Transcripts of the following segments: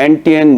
NTN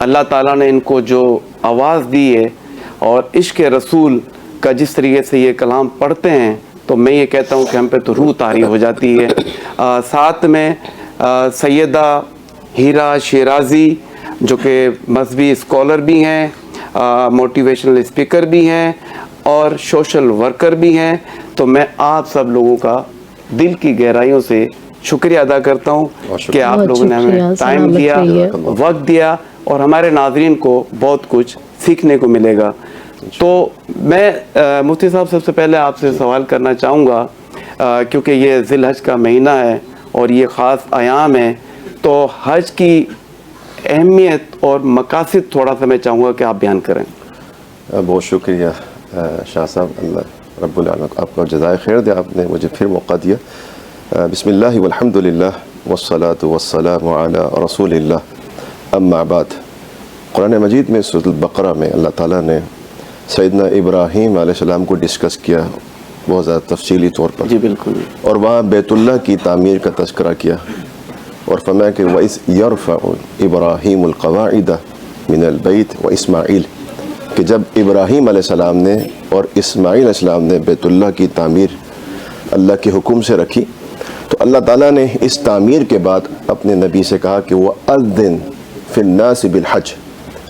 اللہ تعالیٰ نے ان کو جو آواز دی ہے اور عشق رسول کا جس طریقے سے یہ کلام پڑھتے ہیں تو میں یہ کہتا ہوں کہ ہم پہ تو روح طاری ہو جاتی ہے. ساتھ میں سیدہ ہیرا شیرازی جو کہ مذہبی اسکالر بھی ہیں, موٹیویشنل اسپیکر بھی ہیں اور سوشل ورکر بھی ہیں. تو میں آپ سب لوگوں کا دل کی گہرائیوں سے شکریہ ادا کرتا ہوں کہ آپ لوگوں نے ہمیں ٹائم دیا, وقت دیا, اور ہمارے ناظرین کو بہت کچھ سیکھنے کو ملے گا. تو میں مفتی صاحب سب سے پہلے آپ سے سوال کرنا چاہوں گا, کیونکہ یہ ذی الحج کا مہینہ ہے اور یہ خاص ایام ہے, تو حج کی اہمیت اور مقاصد تھوڑا سا میں چاہوں گا کہ آپ بیان کریں. بہت شکریہ شاہ صاحب, اللہ رب العالمین آپ کو جزائے خیر دے, آپ نے مجھے پھر موقع دیا. بسم اللہ والحمد للہ والصلاة والسلام علی رسول اللہ, اما بعد. قرآن مجید میں سورۃ البقرہ میں اللہ تعالیٰ نے سیدنا ابراہیم علیہ السلام کو ڈسکس کیا بہت زیادہ تفصیلی طور پر. جی بالکل. اور وہاں بیت اللہ کی تعمیر کا تذکرہ کیا اور فرمایا کہ وَإِذْ يَرْفَعُ إِبْرَاهِيمُ الْقَوَاعِدَ مِنَ الْبَيْتِ وَإِسْمَاعِيلُ, کہ جب ابراہیم علیہ السلام نے اور اسماعیل علیہ السلام نے بیت اللہ کی تعمیر اللہ کے حکم سے رکھی, تو اللہ تعالیٰ نے اس تعمیر کے بعد اپنے نبی سے کہا کہ وَأَذِّن فِي النَّاسِ بِالْحَجِّ,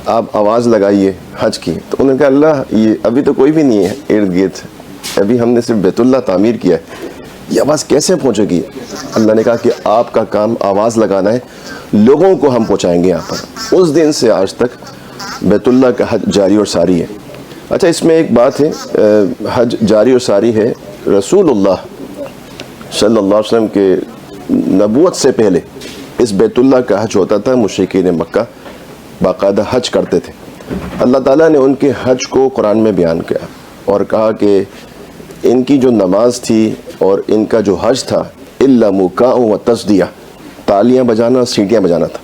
آپ آواز لگائیے حج کی. تو انہوں نے کہا اللہ یہ ابھی تو کوئی بھی نہیں ہے ارد گرد, ابھی ہم نے صرف بیت اللہ تعمیر کیا ہے, یہ آواز کیسے پہنچے گی؟ اللہ نے کہا کہ آپ کا کام آواز لگانا ہے, لوگوں کو ہم پہنچائیں گے یہاں پر. اس دن سے آج تک بیت اللہ کا حج جاری اور ساری ہے. اچھا اس میں ایک بات ہے, حج جاری اور ساری ہے. رسول اللہ صلی اللہ علیہ وسلم کے نبوت سے پہلے اس بیت اللہ کا حج ہوتا تھا. مشرکین مکہ باقاعدہ حج کرتے تھے. اللہ تعالیٰ نے ان کے حج کو قرآن میں بیان کیا اور کہا کہ ان کی جو نماز تھی اور ان کا جو حج تھا الا مکاء و تصدیہ, تالیاں بجانا, سیٹیاں بجانا تھا.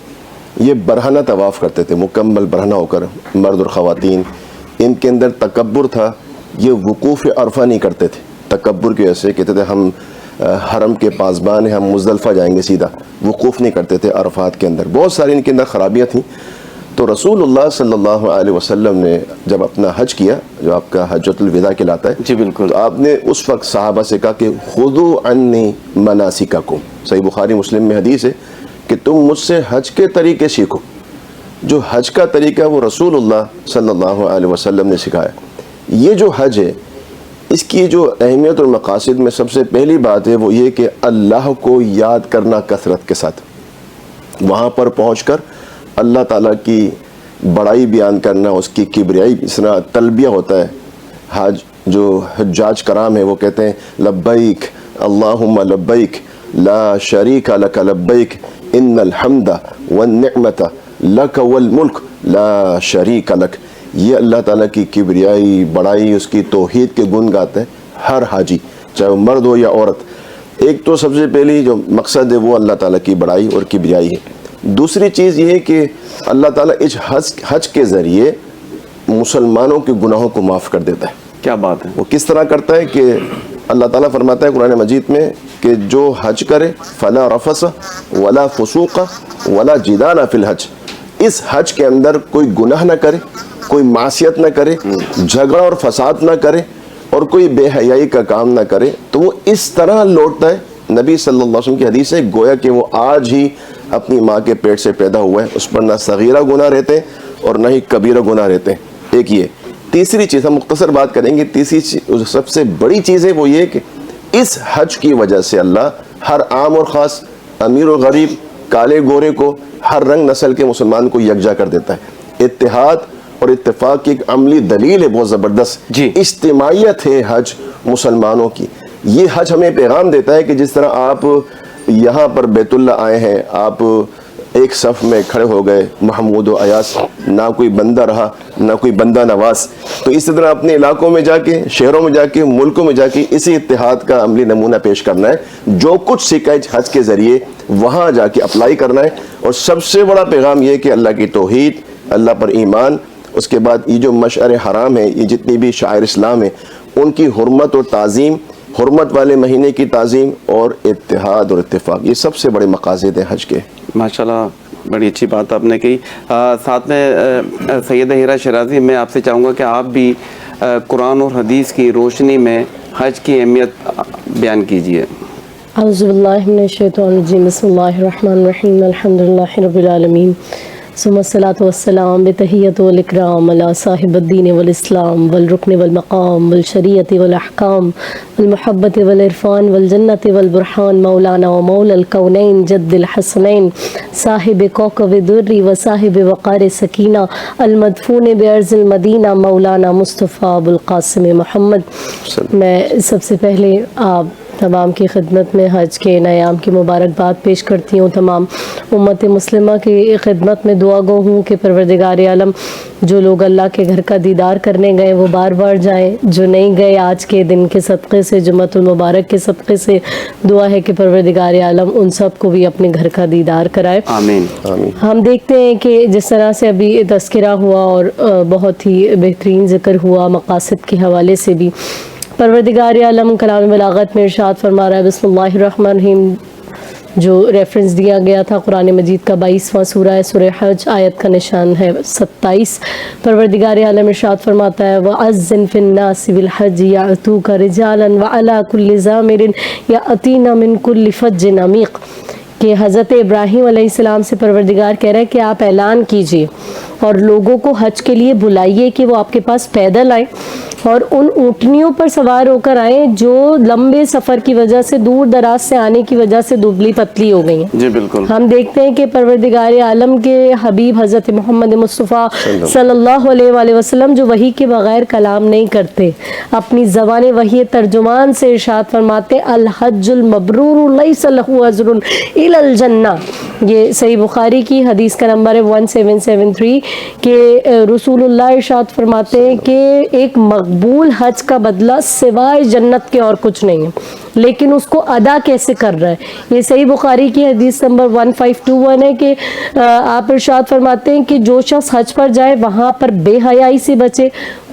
یہ برہنہ طواف کرتے تھے, مکمل برہنہ ہو کر, مرد اور خواتین. ان کے اندر تکبر تھا, یہ وقوف عرفہ نہیں کرتے تھے. تکبر کی وجہ سے کہتے تھے ہم حرم کے پاسبان ہیں, ہم مزدلفہ جائیں گے سیدھا, وقوف نہیں کرتے تھے عرفات کے اندر. بہت ساری ان کے اندر خرابیاں تھیں. تو رسول اللہ صلی اللہ علیہ وسلم نے جب اپنا حج کیا, جو آپ کا حجۃ الوداع کہلاتا ہے, جی بالکل, تو آپ نے اس وقت صحابہ سے کہا کہ خذوا عنی مناسککم. صحیح بخاری مسلم میں حدیث ہے کہ تم مجھ سے حج کے طریقے سیکھو. جو حج کا طریقہ وہ رسول اللہ صلی اللہ علیہ وسلم نے سکھایا. یہ جو حج ہے اس کی جو اہمیت اور مقاصد میں سب سے پہلی بات ہے وہ یہ کہ اللہ کو یاد کرنا کثرت کے ساتھ, وہاں پر پہنچ کر اللہ تعالیٰ کی بڑائی بیان کرنا, اس کی کبریائی. اس طرح تلبیہ ہوتا ہے, حج جو حجاج کرام ہیں وہ کہتے ہیں لبیک اللہم لبیک لا شریک لک لبیک ان الحمد والنعمت لک والملک لا شریک لک. یہ اللہ تعالیٰ کی کبریائی, بڑائی, اس کی توحید کے گن گاتے ہیں ہر حاجی, چاہے وہ مرد ہو یا عورت. ایک تو سب سے پہلی جو مقصد ہے وہ اللہ تعالیٰ کی بڑائی اور کبریائی ہے. دوسری چیز یہ ہے کہ اللہ تعالیٰ اس حج کے ذریعے مسلمانوں کے گناہوں کو معاف کر دیتا ہے. کیا بات ہے. وہ کس طرح کرتا ہے کہ اللہ تعالیٰ فرماتا ہے قرآن مجید میں کہ جو حج کرے فلا رفث ولا فسوق ولا جدال فی الحج, اس حج کے اندر کوئی گناہ نہ کرے, کوئی معصیت نہ کرے, جھگڑا اور فساد نہ کرے اور کوئی بے حیائی کا کام نہ کرے, تو وہ اس طرح لوٹتا ہے. نبی صلی اللہ علیہ وسلم کی حدیث ہے گویا کہ وہ آج ہی اپنی ماں کے پیٹ سے پیدا ہوا ہے, اس پر نہ صغیرہ گناہ رہتے اور نہ ہی کبیرہ گناہ رہتے ہیں. ایک یہ. تیسری چیز ہم مختصر بات کریں گے, تیسری سب سے بڑی چیز ہے وہ یہ کہ اس حج کی وجہ سے اللہ ہر عام اور خاص, امیر و غریب, کالے گورے کو, ہر رنگ نسل کے مسلمان کو یکجا کر دیتا ہے. اتحاد اور اتفاق کی ایک عملی دلیل ہے بہت زبردست. جی, اجتماعیت ہے حج مسلمانوں کی. یہ حج ہمیں پیغام دیتا ہے کہ جس طرح آپ یہاں پر بیت اللہ آئے ہیں, آپ ایک صف میں کھڑے ہو گئے, محمود و ایاس, نہ کوئی بندہ رہا نہ کوئی بندہ نواز. تو اسی طرح اپنے علاقوں میں جا کے, شہروں میں جا کے, ملکوں میں جا کے اسی اتحاد کا عملی نمونہ پیش کرنا ہے. جو کچھ سیکھا ہے حج کے ذریعے وہاں جا کے اپلائی کرنا ہے. اور سب سے بڑا پیغام یہ کہ اللہ کی توحید, اللہ پر ایمان, اس کے بعد یہ جو مشعر حرام ہے, یہ جتنی بھی شعائر اسلام ہیں, ان کی حرمت اور تعظیم, حرمت والے مہینے کی تعظیم اور اتحاد اور اتفاق, یہ سب سے بڑے مقاصد ہیں حج کے. ماشاءاللہ بڑی اچھی بات آپ نے کہی. ساتھ میں سیدہ ہیرا شرازی، میں آپ سے چاہوں گا کہ آپ بھی قرآن اور حدیث کی روشنی میں حج کی اہمیت بیان کیجیے. اعوذ باللہ من الشیطان الرجیم، بسم اللہ الرحمن الرحیم، الحمدللہ رب العالمین، ثم الصلاۃ والسلام بتحیۃ والاکرام علی صاحب الدین والاسلام والرکن والمقام والشریعت والاحکام والمحبت والعرفان والجنت والبرحان، مولانا و مولا الکونین جد الحسنین، صاحب کوكب دری و صاحب وقار سکینہ، المدفون بارض المدینہ، مولانا مصطفیٰ ابو القاسم محمد. میں سب سے پہلے آپ تمام کی خدمت میں حج کے ایام کی مبارکباد پیش کرتی ہوں. تمام امت مسلمہ کی خدمت میں دعا گو ہوں کہ پروردگار عالم جو لوگ اللہ کے گھر کا دیدار کرنے گئے وہ بار بار جائیں، جو نہیں گئے آج کے دن کے صدقے سے، جمعۃ المبارک کے صدقے سے دعا ہے کہ پروردگار عالم ان سب کو بھی اپنے گھر کا دیدار کرائے. آمین. ہم دیکھتے ہیں کہ جس طرح سے ابھی تذکرہ ہوا اور بہت ہی بہترین ذکر ہوا مقاصد کے حوالے سے بھی، پروردگار عالم کلام بلاغت میں ارشاد فرما رہا ہے بسم اللہ الرحمن الرحیم، جو ریفرنس دیا گیا تھا قرآن مجید کا 22واں سورہ ہے، سورہ حج، آیت کا نشان ہے 27. پروردگار عالم ارشاد فرماتا ہے وَأَذِّن فِي النَّاسِ بِالْحَجِّ يَأْتُوكَ رِجَالًا وَعَلَى كُلِّ ضَامِرٍ يَأْتِينَ مِنْ كُلِّ فَجٍّ عَمِيقٍ، کہ حضرت ابراہیم علیہ السلام سے پروردگار کہہ رہا ہے کہ آپ اعلان کیجئے اور لوگوں کو حج کے لیے بلائیے کہ وہ آپ کے پاس پیدل آئیں اور ان اونٹنیوں پر سوار ہو کر آئیں جو لمبے سفر کی وجہ سے، دور دراز سے آنے کی وجہ سے دبلی پتلی ہو گئی ہیں. جی بالکل. ہم دیکھتے ہیں کہ پروردگار عالم کے حبیب حضرت محمد مصطفیٰ صلی اللہ علیہ وآلہ وسلم جو وحی کے بغیر کلام نہیں کرتے، اپنی زبان وحی ترجمان سے ارشاد فرماتے الحج المبرور لیس لہ اجر الا الجنہ. یہ صحیح بخاری کی حدیث کا نمبر ہے 1773 کہ رسول اللہ ارشاد فرماتے ہیں کہ ایک مقبول حج کا بدلہ سوائے جنت کے اور کچھ نہیں ہے، لیکن اس کو ادا کیسے کر رہا ہے. یہ صحیح بخاری کی حدیث نمبر 1521 ہے کہ آپ ارشاد فرماتے ہیں کہ جو شخص حج پر جائے وہاں پر بے حیائی سے بچے،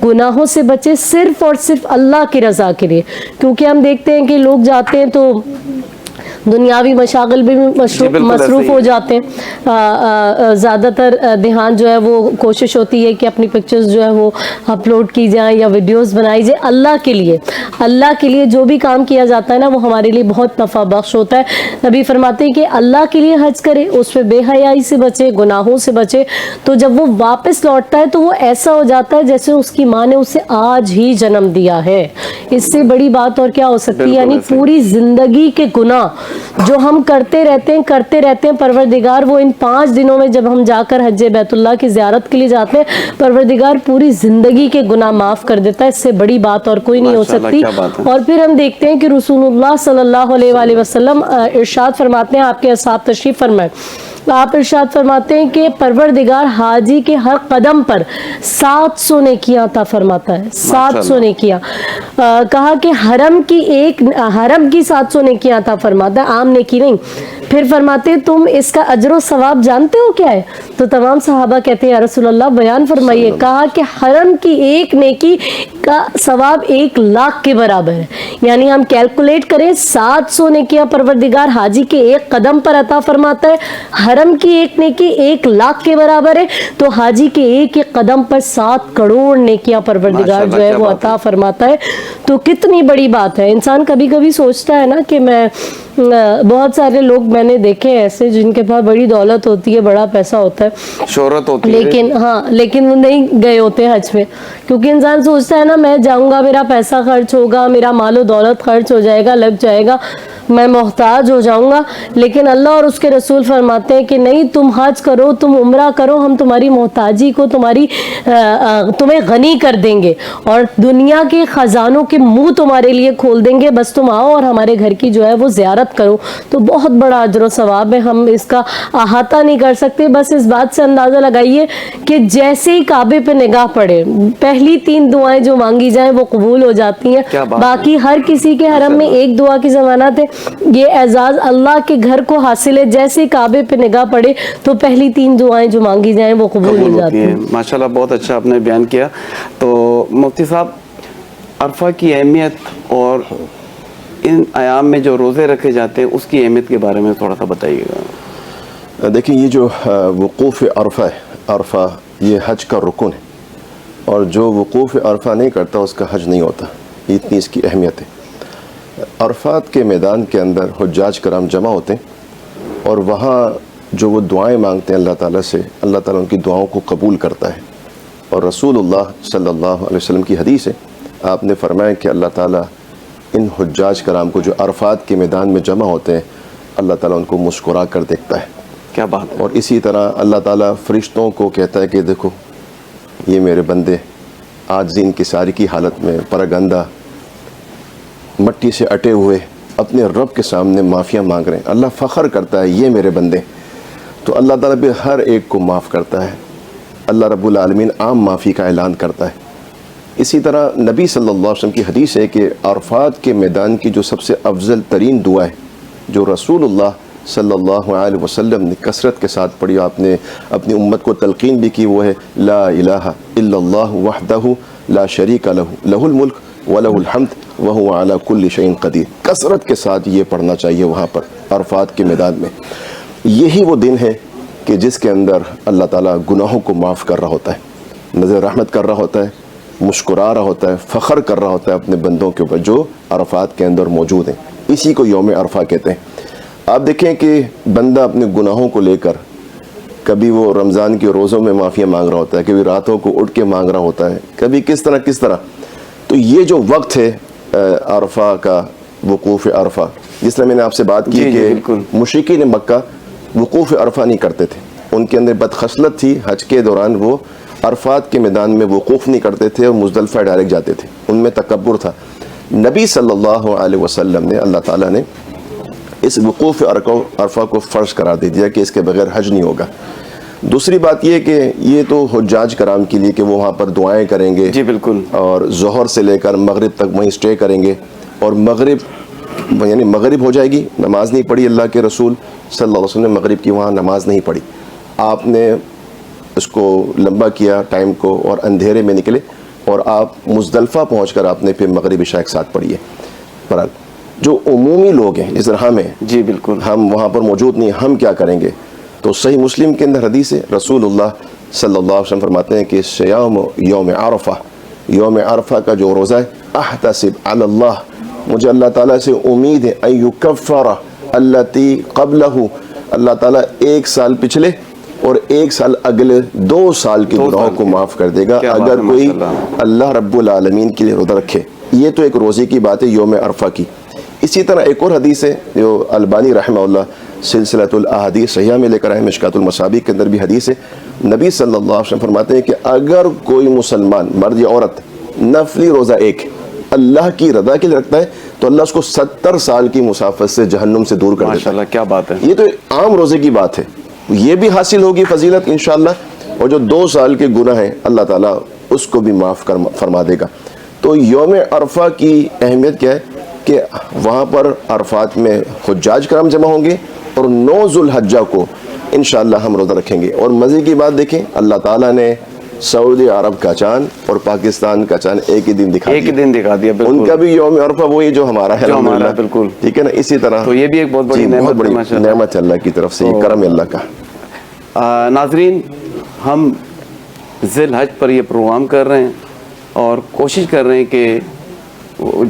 گناہوں سے بچے، صرف اور صرف اللہ کی رضا کے لیے. کیونکہ ہم دیکھتے ہیں کہ لوگ جاتے ہیں تو دنیاوی مشاغل بھی مصروف ہو جاتے ہیں. زیادہ تر دھیان جو ہے وہ کوشش ہوتی ہے کہ اپنی پکچرز جو ہے وہ اپلوڈ کی جائیں یا ویڈیوز بنائی جائیں اللہ کے لیے. اللہ کے لیے جو بھی کام کیا جاتا ہے نا وہ ہمارے لیے بہت نفع بخش ہوتا ہے. نبی فرماتے ہیں کہ اللہ کے لیے حج کرے، اس پہ بے حیائی سے بچے، گناہوں سے بچے، تو جب وہ واپس لوٹتا ہے تو وہ ایسا ہو جاتا ہے جیسے اس کی ماں نے اسے آج ہی جنم دیا ہے. اس سے بڑی بات اور کیا ہو سکتی ہے. یعنی پوری زندگی کے گناہ جو ہم کرتے رہتے ہیں پروردگار وہ ان 5 دنوں میں جب ہم جا کر حج بیت اللہ کی زیارت کے لیے جاتے ہیں پروردگار پوری زندگی کے گناہ معاف کر دیتا ہے. اس سے بڑی بات اور کوئی نہیں ہو سکتی. اور پھر ہم دیکھتے ہیں کہ رسول اللہ صلی اللہ علیہ وآلہ وسلم ارشاد فرماتے ہیں، آپ کے اصحاب تشریف فرمائے، آپ ارشاد فرماتے ہیں کہ پروردگار حاجی کے ہر قدم پر 700 نیکیاں عطا فرماتا ہے. 700 نیکیاں. کہا کہ حرم کی 700 نیکیاں عطا فرماتا ہے، عام نیکی نہیں. پھر فرماتے تم اس کا اجر و ثواب جانتے ہو کیا ہے؟ تو تمام صحابہ کہتے ہیں یا رسول اللہ بیان فرمائیے. کہا کہ حرم کی ایک نیکی کا ثواب 1,00,000 کے برابر ہے. یعنی ہم کیلکولیٹ کریں 700 نیکیاں پروردگار حاجی کے ایک قدم پر عطا فرماتا ہے، حرم کی ایک نیکی 1,00,000 کے برابر ہے، تو حاجی کے ایک ایک قدم پر 7 کروڑ نیکیاں پروردگار جو ہے وہ عطا فرماتا ہے. تو کتنی بڑی بات ہے. انسان کبھی کبھی سوچتا ہے نا کہ بہت سارے لوگ میں نے دیکھے ایسے جن کے پاس بڑی دولت ہوتی ہے، بڑا پیسہ ہوتا ہے، شہرت ہوتی ہے، لیکن وہ نہیں گئے ہوتے حج میں. کیونکہ انسان سوچتا ہے نا میں جاؤں گا، میرا پیسہ خرچ ہوگا، میرا مال و دولت خرچ ہو جائے گا، لگ جائے گا، میں محتاج ہو جاؤں گا. لیکن اللہ اور اس کے رسول فرماتے ہیں کہ نہیں، تم حج کرو، تم عمرہ کرو، ہم تمہاری محتاجی کو تمہیں غنی کر دیں گے اور دنیا کے خزانوں کے منہ تمہارے لیے کھول دیں گے. بس تم آؤ اور ہمارے گھر کی جو ہے وہ زیارت کرو. تو بہت بڑا اجر و ثواب ہے، ہم اس کا احاطہ نہیں کر سکتے. بس اس بات سے اندازہ لگائیے کہ جیسے ہی کعبے پہ نگاہ پڑے پہلی 3 دعائیں جو مانگی جائیں وہ قبول ہو جاتی ہیں. باقی ہر کسی کے حرم میں ایک دعا کی ضمانت ہے. یہ اعزاز اللہ کے گھر کو حاصل ہے. جیسے کعبے پہ نگاہ پڑے تو پہلی 3 دعائیں جو مانگی جائیں وہ قبول ہو جاتی ہیں. ماشاءاللہ بہت اچھا آپ نے بیان کیا. تو مفتی صاحب، عرفہ کی اہمیت اور ان ایام میں جو روزے رکھے جاتے ہیں اس کی اہمیت کے بارے میں تھوڑا سا بتائیے گا. دیکھیں یہ جو وقوف عرفہ ہے، عرفہ یہ حج کا رکن ہے، اور جو وقوف عرفہ نہیں کرتا اس کا حج نہیں ہوتا، یہ اتنی اس کی اہمیت ہے۔ عرفات کے میدان کے اندر حجاج کرام جمع ہوتے ہیں، اور وہاں جو وہ دعائیں مانگتے ہیں اللہ تعالیٰ سے، اللہ تعالیٰ ان کی دعاؤں کو قبول کرتا ہے۔ اور رسول اللہ صلی اللہ علیہ وسلم کی حدیث ہے، آپ نے فرمایا کہ اللہ تعالیٰ ان حجاج کرام کو جو عرفات کے میدان میں جمع ہوتے ہیں، اللہ تعالیٰ ان کو مسکرا کر دیکھتا ہے۔ کیا بات ہے۔ اور اسی طرح اللہ تعالیٰ فرشتوں کو کہتا ہے کہ دیکھو یہ میرے بندے عاجزی ان کی ساری کی حالت میں پرگندہ مٹی سے اٹے ہوئے اپنے رب کے سامنے معافیاں مانگ رہے ہیں، اللہ فخر کرتا ہے یہ میرے بندے، تو اللہ تعالیٰ بھی ہر ایک کو معاف کرتا ہے۔ اللہ رب العالمین عام معافی کا اعلان کرتا ہے۔ اسی طرح نبی صلی اللہ علیہ وسلم کی حدیث ہے کہ عرفات کے میدان کی جو سب سے افضل ترین دعا ہے، جو رسول اللہ صلی اللہ علیہ وسلم نے کثرت کے ساتھ پڑھی، آپ نے اپنی امت کو تلقین بھی کی، وہ ہے لا الہ الا اللہ وحدہ لا شریک لہ لہ الملک ولہ الحمد وہو علی کل شیء قدیر۔ کثرت کے ساتھ یہ پڑھنا چاہیے وہاں پر عرفات کے میدان میں۔ یہی وہ دن ہے کہ جس کے اندر اللہ تعالیٰ گناہوں کو معاف کر رہا ہوتا ہے، نظر رحمت کر رہا ہوتا ہے، مسکرا رہا ہوتا ہے، فخر کر رہا ہوتا ہے اپنے بندوں کے اوپر جو عرفات کے اندر موجود ہیں۔ اسی کو یوم عرفہ کہتے ہیں۔ آپ دیکھیں کہ بندہ اپنے گناہوں کو لے کر کبھی وہ رمضان کے روزوں میں معافیاں مانگ رہا ہوتا ہے، کبھی راتوں کو اٹھ کے مانگ رہا ہوتا ہے، کبھی کس طرح۔ تو یہ جو وقت ہے عرفہ کا، وقوف عرفہ، جس طرح میں نے آپ سے بات کی کہ مشرکین مکہ وقوف عرفہ نہیں کرتے تھے، ان کے اندر بدخصلت تھی، حج کے دوران وہ عرفات کے میدان میں وقوف نہیں کرتے تھے اور مزدلفہ ڈائریکٹ جاتے تھے، ان میں تکبر تھا۔ نبی صلی اللہ علیہ وسلم نے، اللہ تعالیٰ نے اس وقوف عرفہ کو فرض قرار دے دیا کہ اس کے بغیر حج نہیں ہوگا۔ دوسری بات یہ کہ یہ تو حجاج کرام کے لیے کہ وہ وہاں پر دعائیں کریں گے، جی بالکل، اور ظہر سے لے کر مغرب تک وہیں اسٹے کریں گے، اور مغرب ہو جائے گی، نماز نہیں پڑھی، اللہ کے رسول صلی اللہ علیہ وسلم نے مغرب کی وہاں نماز نہیں پڑھی، آپ نے اس کو لمبا کیا ٹائم کو اور اندھیرے میں نکلے، اور آپ مزدلفہ پہنچ کر آپ نے پھر مغرب عشاء ایک ساتھ پڑھی ہے۔ بہرحال جو عمومی لوگ ہیں جس طرح ہمیں، جی بالکل، ہم وہاں پر موجود نہیں، ہم کیا کریں گے؟ تو صحیح مسلم کے اندر حدیث ہے، رسول اللہ صلی اللہ علیہ وسلم فرماتے ہیں کہ صیام یوم عرفہ، یوم عرفہ کا جو روزہ ہے، احتسب علی اللہ، مجھے اللہ تعالیٰ سے امید ہے، ان یکفر التی قبلہ، اللہ تعالیٰ ایک سال پچھلے اور ایک سال اگلے 2 سال کے گناہوں کو معاف کر دے گا اگر کوئی اللہ رب العالمین کے لیے روزہ رکھے۔ یہ تو ایک روزے کی بات ہے یوم عرفہ کی۔ اسی طرح ایک اور حدیث ہے جو البانی رحمہ اللہ سلسلۃ الاحادیث صحیحہ میں لے کر آئے، مشکات المصابیح کے اندر بھی حدیث ہے، نبی صلی اللہ علیہ وسلم فرماتے ہیں کہ اگر کوئی مسلمان مرد یا عورت نفلی روزہ ایک اللہ کی رضا کے لیے رکھتا ہے تو اللہ اس کو 70 سال کی مسافت سے جہنم سے دور کر دیتا ہے۔ ماشاءاللہ کیا بات ہے، یہ تو عام روزے کی بات ہے، یہ بھی حاصل ہوگی فضیلت انشاءاللہ، اور جو 2 سال کے گناہ ہیں اللہ تعالیٰ اس کو بھی معاف فرما دے گا۔ تو یوم عرفہ کی اہمیت کیا ہے کہ وہاں پر عرفات میں حجاج کرام جمع ہوں گے، اور 9 ذو الحجہ کو انشاءاللہ ہم روزہ رکھیں گے۔ اور مزے کی بات دیکھیں، اللہ تعالیٰ نے سعودی عرب کا چاند اور پاکستان کا چاند ایک ہی دن دکھا دیا، بالکل، ان کا بھی یوم عرفہ وہی جو ہمارا ہے، بالکل ٹھیک ہے نا۔ اسی طرح تو یہ بھی ایک بہت بڑی نعمت ہے اللہ کی طرف سے، یہ کرم ہے اللہ کا۔ ناظرین، ہم ذی الحج پر یہ پروگرام کر رہے ہیں اور کوشش کر رہے ہیں کہ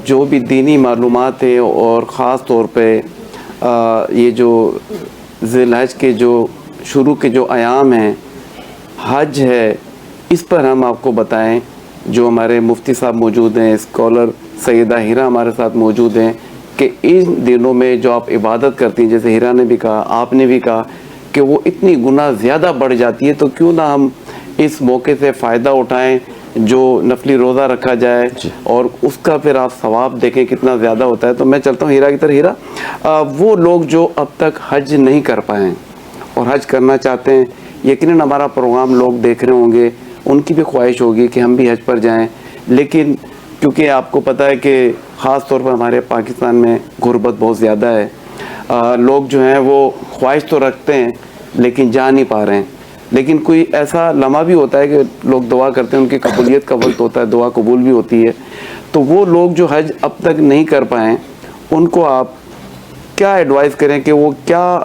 جو بھی دینی معلومات ہیں، اور خاص طور پہ یہ جو ذی الحج کے جو شروع کے جو ایام ہیں، حج ہے، اس پر ہم آپ کو بتائیں۔ جو ہمارے مفتی صاحب موجود ہیں، اسکالر سیدہ ہیرا ہمارے ساتھ موجود ہیں، کہ ان دنوں میں جو آپ عبادت کرتی ہیں، جیسے ہیرا نے بھی کہا، آپ نے بھی کہا کہ وہ اتنی گناہ زیادہ بڑھ جاتی ہے، تو کیوں نہ ہم اس موقع سے فائدہ اٹھائیں، جو نفلی روزہ رکھا جائے اور اس کا پھر آپ ثواب دیکھیں کتنا زیادہ ہوتا ہے۔ تو میں چلتا ہوں ہیرا کی طرح۔ ہیرا، وہ لوگ جو اب تک حج نہیں کر پائے ہیں اور حج کرنا چاہتے ہیں، یقیناً ہمارا پروگرام لوگ دیکھ رہے ہوں گے، ان کی بھی خواہش ہوگی کہ ہم بھی حج پر جائیں، لیکن کیونکہ آپ کو پتہ ہے کہ خاص طور پر ہمارے پاکستان میں غربت بہت زیادہ ہے، لوگ جو ہیں وہ خواہش تو رکھتے ہیں لیکن جا نہیں پا رہے ہیں۔ لیکن کوئی ایسا لمحہ بھی ہوتا ہے کہ لوگ دعا کرتے ہیں، ان کی قبولیت کا وقت ہوتا ہے، دعا قبول بھی ہوتی ہے۔ تو وہ لوگ جو حج اب تک نہیں کر پائے، ان کو آپ کیا ایڈوائز کریں کہ وہ کیا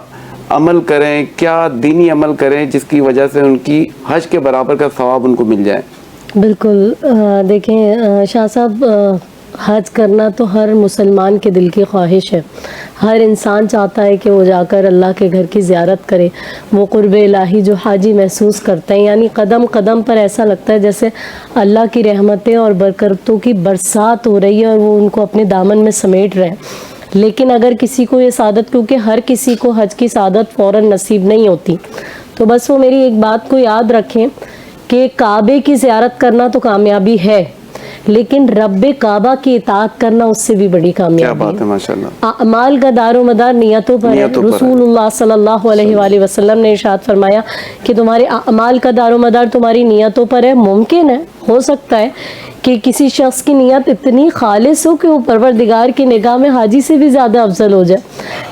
عمل کریں, کیا دینی عمل کریں جس کی وجہ سے ان کی حج کے برابر کا ثواب ان کو مل جائے؟ بالکل. دیکھیں شاہ صاحب, حج کرنا تو ہر مسلمان کے دل کی خواہش ہے. ہر انسان چاہتا ہے کہ وہ جا کر اللہ کے گھر کی زیارت کرے, وہ قرب الہی جو حاجی محسوس کرتے ہیں, یعنی قدم قدم پر ایسا لگتا ہے جیسے اللہ کی رحمتیں اور برکتوں کی برسات ہو رہی ہے اور وہ ان کو اپنے دامن میں سمیٹ رہے ہیں. لیکن اگر کسی کو یہ سعادت, کیونکہ ہر کسی کو حج کی سعادت فوراً نصیب نہیں ہوتی, تو بس وہ میری ایک بات کو یاد رکھیں کہ کعبے کی زیارت کرنا تو کامیابی ہے, لیکن رب کعبہ کی اطاعت کرنا اس سے بھی بڑی کامیابی ہے. کیا بات ہے, ماشاءاللہ. اعمال کا دار و مدار نیتوں پر ہے. رسول اللہ صلی اللہ علیہ وآلہ وسلم نے ارشاد فرمایا کہ تمہارے اعمال کا دار و مدار تمہاری نیتوں پر ہے. ممکن ہے, ہو سکتا ہے کہ کسی شخص کی نیت اتنی خالص ہو کہ وہ پروردگار کی نگاہ میں حاجی سے بھی زیادہ افضل ہو جائے,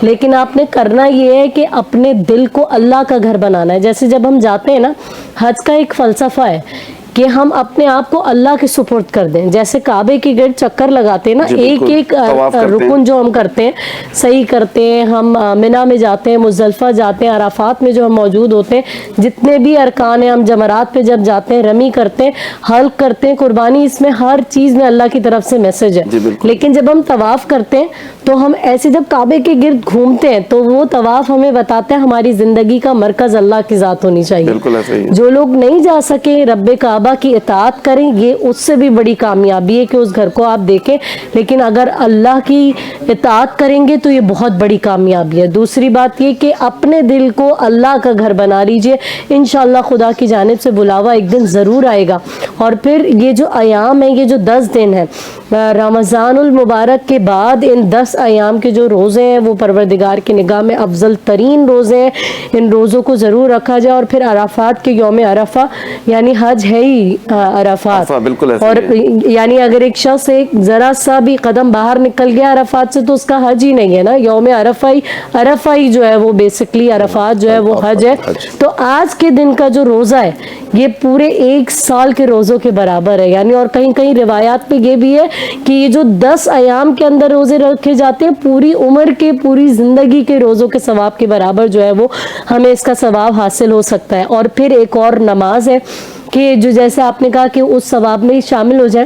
لیکن آپ نے کرنا یہ ہے کہ اپنے دل کو اللہ کا گھر بنانا ہے. جیسے جب ہم جاتے ہیں نا, حج کا ایک فلسفہ ہے کہ ہم اپنے آپ کو اللہ کے سپرد کر دیں. جیسے کعبے کے گرد چکر لگاتے ہیں نا, ایک ایک رکن جو ہم کرتے ہیں صحیح کرتے ہیں. ہم منا میں جاتے ہیں, مزدلفہ جاتے ہیں, عرفات میں جو ہم موجود ہوتے ہیں, جتنے بھی ارکان ہیں, ہم جمرات پہ جب جاتے ہیں, رمی کرتے ہیں, حلق کرتے ہیں, قربانی, اس میں ہر چیز میں اللہ کی طرف سے میسج ہے. لیکن جب ہم طواف کرتے ہیں تو ہم ایسے جب کعبے کے گرد گھومتے ہیں تو وہ طواف ہمیں بتاتا ہے ہماری زندگی کا مرکز اللہ کی ذات ہونی چاہیے. جو لوگ نہیں جا سکے رب کعبہ کی اطاعت کریں, یہ اس سے بھی بڑی کامیابی ہے کہ اس گھر کو آپ دیکھیں, لیکن اگر اللہ کی اطاعت کریں گے تو یہ بہت بڑی کامیابی ہے. دوسری بات یہ کہ اپنے دل کو اللہ کا گھر بنا لیجئے, انشاءاللہ خدا کی جانب سے بلاوا ایک دن ضرور آئے گا. اور پھر یہ جو ایام ہیں, یہ جو 10 دن ہیں رمضان المبارک کے بعد, ان 10 ایام کے جو روزے ہیں وہ پروردگار کی نگاہ میں افضل ترین روزے ہیں. ان روزوں کو ضرور رکھا جائے. اور پھر عرفات کے یوم عرفہ, یعنی حج ہے ہی عرفات, اور یعنی اگر ایک شخص ایک ذرا سا بھی قدم باہر نکل گیا عرفات سے تو اس کا حج ہی نہیں ہے نا. یوم عرفہ ہی جو ہے وہ بیسکلی عرفات جو ہے وہ حج ہے. تو آج کے دن کا جو روزہ ہے یہ پورے 1 سال کے روزوں کے برابر ہے. یعنی اور کہیں کہیں روایات پہ یہ بھی ہے کہ یہ جو 10 ایام کے اندر روزے رکھے جاتے ہیں, پوری عمر کے, پوری زندگی کے روزوں کے ثواب کے برابر جو ہے وہ ہمیں اس کا ثواب حاصل ہو سکتا ہے. اور پھر ایک اور نماز ہے کہ جو جیسے آپ نے کہا کہ اس ثواب میں شامل ہو جائے,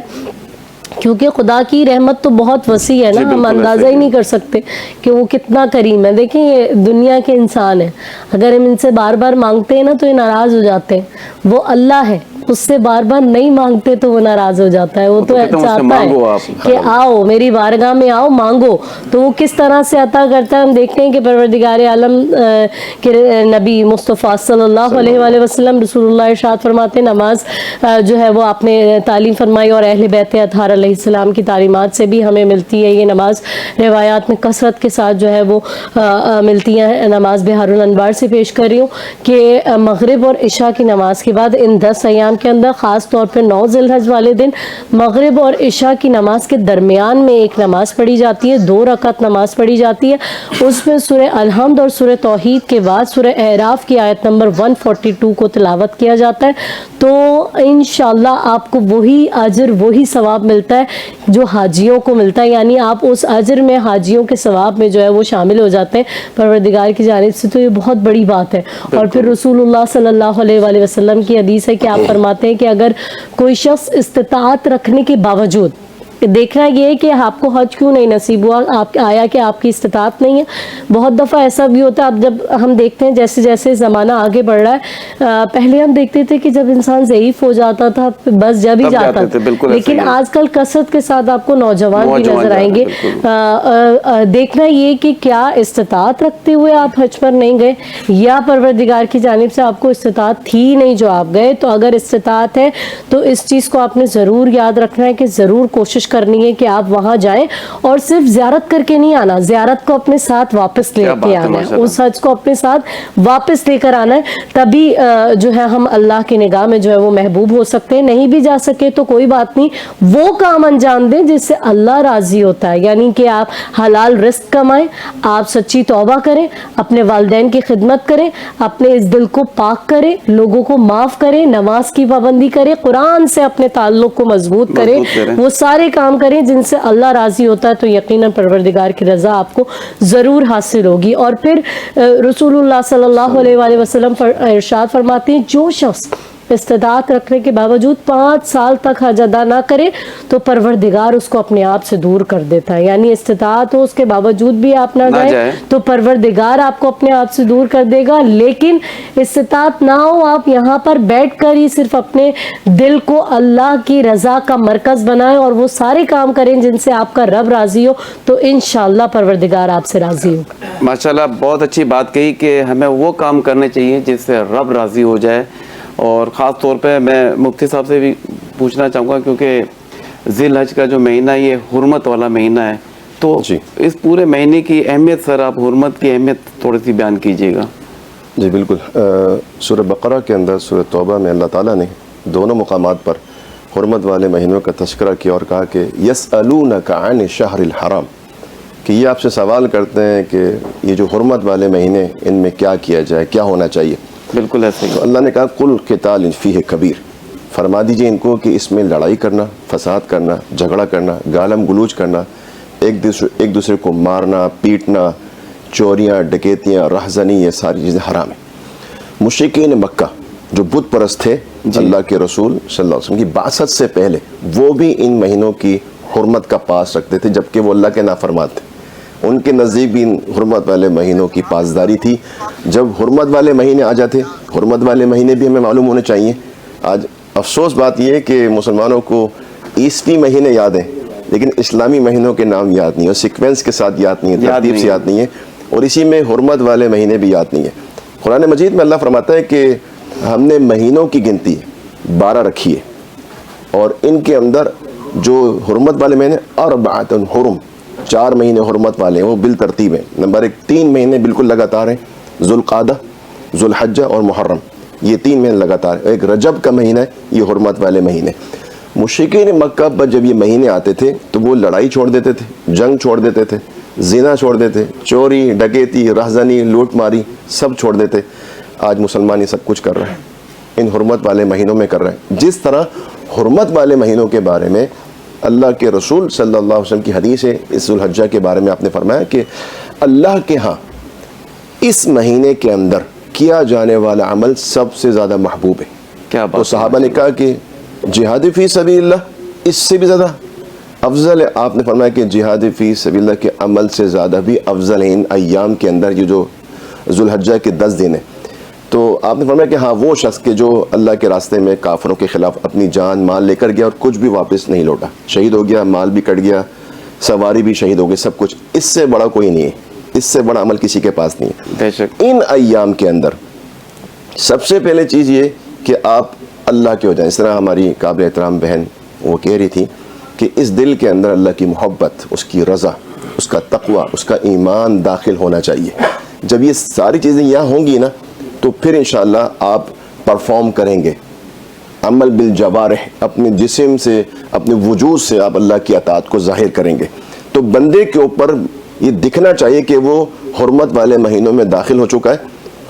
کیونکہ خدا کی رحمت تو بہت وسیع ہے نا, ہم اندازہ ہی نہیں کر سکتے کہ وہ کتنا کریم ہے. دیکھیں یہ دنیا کے انسان ہیں, اگر ہم ان سے بار بار مانگتے ہیں نا تو یہ ناراض ہو جاتے ہیں. وہ اللہ ہے, اس سے بار بار نہیں مانگتے تو وہ ناراض ہو جاتا ہے. وہ تو چاہتا ہے کہ آؤ میری بارگاہ میں آؤ, مانگو, تو وہ کس طرح سے عطا کرتا ہے. ہم دیکھتے ہیں کہ پروردگار عالم کے نبی مصطفیٰ صلی اللہ علیہ وآلہ وسلم رسول اللہ ارشاد فرماتے ہیں, نماز جو ہے وہ آپ نے تعلیم فرمائی اور اہل بیت اطہار علیہ السلام کی تعلیمات سے بھی ہمیں ملتی ہے. یہ نماز روایات میں کثرت کے ساتھ جو ہے وہ ملتی ہیں. نماز بہار الانوار سے پیش کر رہی ہوں کہ مغرب اور عشاء کی نماز کے بعد ان 10 ایام کے اندر, خاص طور پر 9 ذی الحج والے دن, مغرب اور عشاء کی نماز کے درمیان میں ایک نماز پڑھی جاتی ہے, 2 رکعت نماز پڑھی جاتی ہے. اس میں سورہ الحمد اور سورہ توحید کے بعد سورہ اعراف کی آیت نمبر 142 کو تلاوت کیا جاتا ہے. تو انشاءاللہ آپ کو وہی اجر, وہی ثواب ملتا ہے جو حاجیوں کو ملتا ہے. یعنی آپ اس اجر میں حاجیوں کے ثواب میں جو ہے وہ شامل ہو جاتے ہیں پروردگار کی جانب سے. تو یہ بہت بڑی بات ہے. اور پھر رسول اللہ صلی اللہ علیہ وآلہ وسلم کی حدیث ہے کہ آپ فرماتے ہیں کہ اگر کوئی شخص استطاعت رکھنے کے باوجود, دیکھنا یہ ہے کہ آپ کو حج کیوں نہیں نصیب ہوا, آپ آیا کہ آپ کی استطاعت نہیں ہے. بہت دفعہ ایسا بھی ہوتا ہے, اب جب ہم دیکھتے ہیں جیسے جیسے زمانہ آگے بڑھ رہا ہے, پہلے ہم دیکھتے تھے کہ جب انسان ضعیف ہو جاتا تھا بس جب ہی جاتا تھا, لیکن آج کل کثرت کے ساتھ آپ کو نوجوان بھی نظر آئیں گے. دیکھنا یہ کہ کیا استطاعت رکھتے ہوئے آپ حج پر نہیں گئے, یا پروردگار کی جانب سے آپ کو استطاعت تھی نہیں جو آپ گئے. تو اگر استطاعت ہے تو اس چیز کو آپ نے ضرور یاد رکھنا ہے کہ ضرور کوشش کرنی ہے کہ آپ وہاں جائیں, اور صرف زیارت کر کے نہیں آنا, زیارت کو اپنے ساتھ واپس لے کے آنا ہے, اس حج کو اپنے ساتھ واپس لے کر آنا ہے. تبھی جو ہے ہم اللہ کی نگاہ میں جو ہے وہ محبوب ہو سکتے ہیں. نہیں بھی جا سکے تو کوئی بات نہیں, وہ کام انجام دیں جس سے اللہ راضی ہوتا ہے. یعنی کہ آپ حلال رزق کمائیں, آپ سچی توبہ کریں, اپنے والدین کی خدمت کریں, اپنے اس دل کو پاک کریں, لوگوں کو معاف کریں, نماز کی پابندی کریں, قرآن سے اپنے تعلق کو مضبوط کریں. وہ سارے کام کریں جن سے اللہ راضی ہوتا ہے تو یقیناً پروردگار کی رضا آپ کو ضرور حاصل ہوگی. اور پھر رسول اللہ صلی اللہ علیہ وآلہ وسلم ارشاد فرماتے ہیں جو شخص استطاعت رکھنے کے باوجود 5 سال تک حج ادا نہ کرے تو پروردگار اس کو اپنے آپ سے دور کر دیتا ہے. یعنی استطاعت ہو اس کے باوجود بھی آپ نہ گئے تو پروردگار آپ کو اپنے آپ سے دور کر دے گا. لیکن استطاعت نہ ہو, آپ یہاں پر بیٹھ کر ہی صرف اپنے دل کو اللہ کی رضا کا مرکز بنائیں اور وہ سارے کام کریں جن سے آپ کا رب راضی ہو, تو انشاءاللہ پروردگار آپ سے راضی ہو. ماشاءاللہ بہت اچھی بات کہی کہ ہمیں وہ کام کرنے چاہیے جس سے رب راضی ہو جائے. اور خاص طور پہ میں مفتی صاحب سے بھی پوچھنا چاہوں گا کیونکہ ذی الحج کا جو مہینہ یہ حرمت والا مہینہ ہے, تو اس پورے مہینے کی اہمیت سر آپ حرمت کی اہمیت تھوڑی سی بیان کیجیے گا. جی بالکل. سورہ بقرہ کے اندر سورہ توبہ میں اللہ تعالیٰ نے دونوں مقامات پر حرمت والے مہینوں کا تذکرہ کیا اور کہا کہ یسألونک عن الشہر الحرام, کہ یہ آپ سے سوال کرتے ہیں کہ یہ جو حرمت والے مہینے ان میں کیا کیا جائے, کیا ہونا چاہیے. بالکل ایسے ہی. تو اللہ نے کہا قل قتال فیہ کبیر, فرما دیجئے ان کو کہ اس میں لڑائی کرنا, فساد کرنا, جھگڑا کرنا, گالم گلوچ کرنا, ایک دوسرے کو مارنا, پیٹنا, چوریاں, ڈکیتیاں, رہزنی, یہ ساری چیزیں حرام ہیں. مشرکین مکہ جو بت پرست تھے اللہ کے رسول صلی اللہ علیہ وسلم کی بعثت سے پہلے, وہ بھی ان مہینوں کی حرمت کا پاس رکھتے تھے جبکہ وہ اللہ کے نافرمان تھے. ان کے نزدیک بھی حرمت والے مہینوں کی پاسداری تھی. جب حرمت والے مہینے آ جاتے, حرمت والے مہینے بھی ہمیں معلوم ہونے چاہیے. آج افسوس بات یہ ہے کہ مسلمانوں کو عیسوی مہینے یاد ہیں لیکن اسلامی مہینوں کے نام یاد نہیں, اور سیکوینس کے ساتھ یاد نہیں ہے, ترتیب سے یاد نہیں ہے, اور اسی میں حرمت والے مہینے بھی یاد نہیں ہے. قرآن مجید میں اللہ فرماتا ہے کہ ہم نے مہینوں کی گنتی 12 رکھی ہے, اور ان کے اندر جو حرمت والے مہینے اربعۃ حرم, 4 مہینے حرمت والے ہیں, وہ بالترتیب ہیں. نمبر 1 3 مہینے بالکل لگاتار ہیں, ذوالقعدہ, ذوالحجہ اور محرم, یہ 3 مہینے لگاتار. ایک رجب کا مہینہ ہے, یہ حرمت والے مہینے. مشرکین مکہ پر جب یہ مہینے آتے تھے تو وہ لڑائی چھوڑ دیتے تھے, جنگ چھوڑ دیتے تھے, زنا چھوڑ دیتے, چوری, ڈکیتی, رہزنی, لوٹ ماری سب چھوڑ دیتے. آج مسلمان یہ سب کچھ کر رہے ہیں, ان حرمت والے مہینوں میں کر رہے ہیں. جس طرح حرمت والے مہینوں کے بارے میں اللہ کے رسول صلی اللہ علیہ وسلم کی حدیث ہے, اس ذوالحجہ کے بارے میں آپ نے فرمایا کہ اللہ کے ہاں اس مہینے کے اندر کیا جانے والا عمل سب سے زیادہ محبوب ہے. کیا بات. تو صحابہ نے کہا کہ جہاد فی سبیل اللہ اس سے بھی زیادہ افضل ہے. آپ نے فرمایا کہ جہاد فی سبیل اللہ کے عمل سے زیادہ بھی افضل ہے ان ایام کے اندر, یہ جو ذوالحجہ کے 10 دن ہیں. تو آپ نے فرمایا کہ ہاں وہ شخص کہ جو اللہ کے راستے میں کافروں کے خلاف اپنی جان مال لے کر گیا اور کچھ بھی واپس نہیں لوٹا, شہید ہو گیا, مال بھی کٹ گیا, سواری بھی شہید ہو گئی, سب کچھ, اس سے بڑا کوئی نہیں ہے, اس سے بڑا عمل کسی کے پاس نہیں ہے. بے شک ان ایام کے اندر سب سے پہلے چیز یہ کہ آپ اللہ کے ہو جائیں. اس طرح ہماری قابل احترام بہن وہ کہہ رہی تھی کہ اس دل کے اندر اللہ کی محبت, اس کی رضا, اس کا تقوی, اس کا ایمان داخل ہونا چاہیے. جب یہ ساری چیزیں یہاں ہوں گی نا تو پھر انشاءاللہ آپ پرفارم کریں گے. عمل بالجوارح, اپنے جسم سے, اپنے وجود سے آپ اللہ کی اطاعت کو ظاہر کریں گے. تو بندے کے اوپر یہ دکھنا چاہیے کہ وہ حرمت والے مہینوں میں داخل ہو چکا ہے.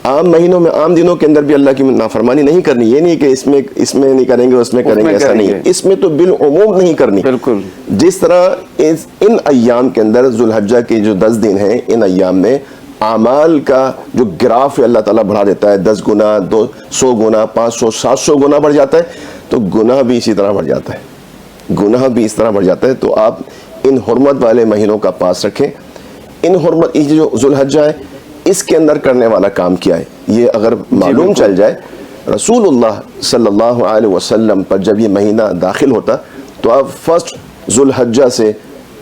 عام مہینوں میں, عام دنوں کے اندر بھی اللہ کی نافرمانی نہیں کرنی. یہ نہیں کہ اس میں نہیں کریں گے, اس میں کریں گے, ایسا نہیں ہے. اس میں تو بالعموم نہیں کرنی. بالکل جس طرح ان ایام کے اندر ذوالحجہ کے جو 10 دن ہیں, ان ایام میں اعمال کا جو گراف ہے اللہ تعالیٰ بڑھا دیتا ہے. 10 گنا, 200 گنا, 500, 700 گنا بڑھ جاتا ہے. تو گناہ بھی اسی طرح بڑھ جاتا ہے, گناہ بھی اس طرح بڑھ جاتا ہے. تو آپ ان حرمت والے مہینوں کا پاس رکھیں. ان حرمت, یہ جو ذوالحجہ ہے اس کے اندر کرنے والا کام کیا ہے یہ اگر معلوم چل جائے. رسول اللہ صلی اللہ علیہ وسلم پر جب یہ مہینہ داخل ہوتا تو آپ فرسٹ ذوالحجہ سے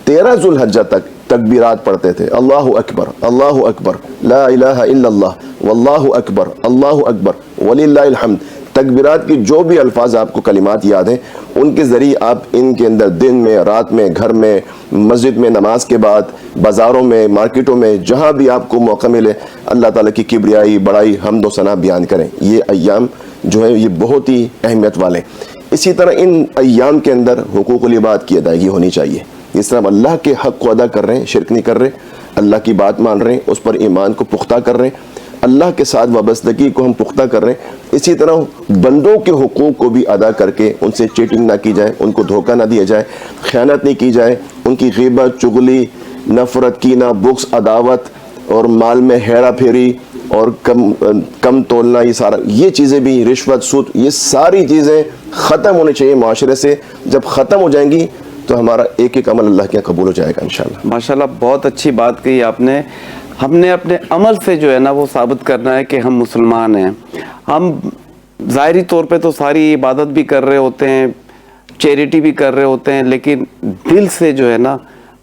13 ذوالحجہ تک تکبیرات پڑھتے تھے. اللہ اکبر, اللہ اکبر, لا الہ الا اللہ, واللہ اکبر, اللہ اکبر, وللہ الحمد. تکبیرات کی جو بھی الفاظ آپ کو کلمات یاد ہیں ان کے ذریعے آپ ان کے اندر دن میں, رات میں, گھر میں, مسجد میں, نماز کے بعد, بازاروں میں, مارکیٹوں میں, جہاں بھی آپ کو موقع ملے اللہ تعالیٰ کی کبریائی, بڑائی, حمد و ثنا بیان کریں. یہ ایام جو ہے یہ بہت ہی اہمیت والے. اسی طرح ان ایام کے اندر حقوق العباد کی ادائیگی ہونی چاہیے. اس طرح اللہ کے حق کو ادا کر رہے ہیں, شرک نہیں کر رہے, اللہ کی بات مان رہے ہیں, اس پر ایمان کو پختہ کر رہے ہیں, اللہ کے ساتھ وابستگی کو ہم پختہ کر رہے ہیں. اسی طرح بندوں کے حقوق کو بھی ادا کر کے ان سے چیٹنگ نہ کی جائے, ان کو دھوکہ نہ دیا جائے, خیانت نہیں کی جائے, ان کی غیبت, چغلی, نفرت, کینہ, بغض, عداوت اور مال میں ہیرا پھیری اور کم تولنا, یہ چیزیں بھی, رشوت, سود, یہ ساری چیزیں ختم ہونی چاہیے معاشرے سے. جب ختم ہو جائیں گی تو ہمارا ایک ایک عمل اللہ کے یہاں قبول ہو جائے گا انشاءاللہ. ماشاءاللہ بہت اچھی بات کہی آپ نے. ہم نے اپنے عمل سے جو ہے نا وہ ثابت کرنا ہے کہ ہم مسلمان ہیں. ہم ظاہری طور پہ تو ساری عبادت بھی کر رہے ہوتے ہیں, چیریٹی بھی کر رہے ہوتے ہیں, لیکن دل سے جو ہے نا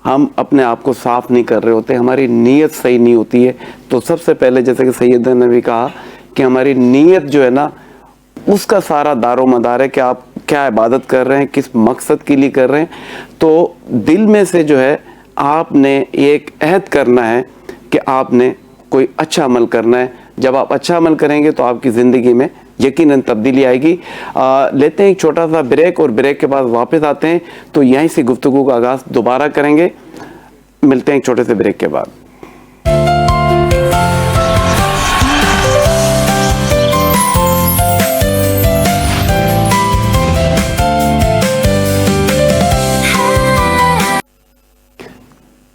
ہم اپنے آپ کو صاف نہیں کر رہے ہوتے, ہماری نیت صحیح نہیں ہوتی ہے. تو سب سے پہلے جیسے کہ سیدنا نے بھی کہا کہ ہماری نیت جو ہے نا اس کا سارا دار و مدار ہے کہ آپ کیا عبادت کر رہے ہیں, کس مقصد کے لیے کر رہے ہیں. تو دل میں سے جو ہے آپ نے ایک عہد کرنا ہے کہ آپ نے کوئی اچھا عمل کرنا ہے. جب آپ اچھا عمل کریں گے تو آپ کی زندگی میں یقیناً تبدیلی آئے گی. لیتے ہیں ایک چھوٹا سا بریک اور بریک کے بعد واپس آتے ہیں تو یہیں سے گفتگو کا آغاز دوبارہ کریں گے. ملتے ہیں ایک چھوٹے سے بریک کے بعد.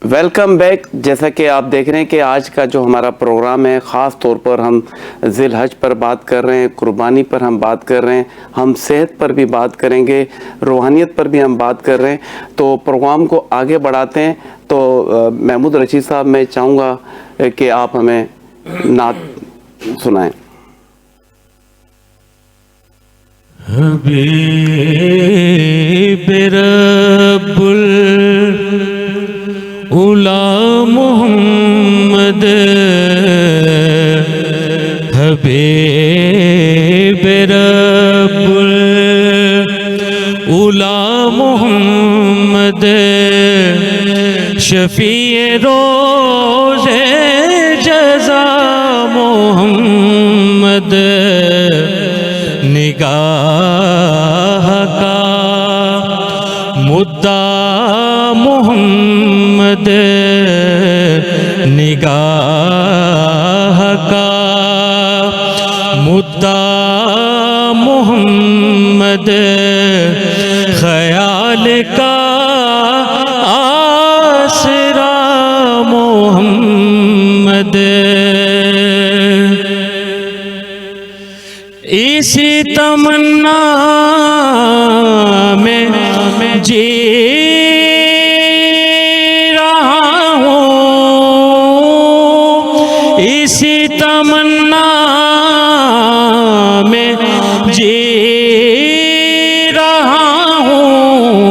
Welcome back. جیسا کہ آپ دیکھ رہے ہیں کہ آج کا جو ہمارا پروگرام ہے خاص طور پر ہم ذی الحج پر بات کر رہے ہیں, قربانی پر ہم بات کر رہے ہیں, ہم صحت پر بھی بات کریں گے, روحانیت پر بھی ہم بات کر رہے ہیں. تو پروگرام کو آگے بڑھاتے ہیں. تو محمود رشید صاحب میں چاہوں گا کہ آپ ہمیں نعت سنائیں. حبیب رب اولا محمد, حبیب رب اولا محمد, شفیع روز جزا محمد, نگاہ کا مدعا محمد, نگاہ کا مدعا محمد, خیال کا آسرا محمد, اسی تمنا میں جی رہا ہوں, اسی تمنا میں جی رہا ہوں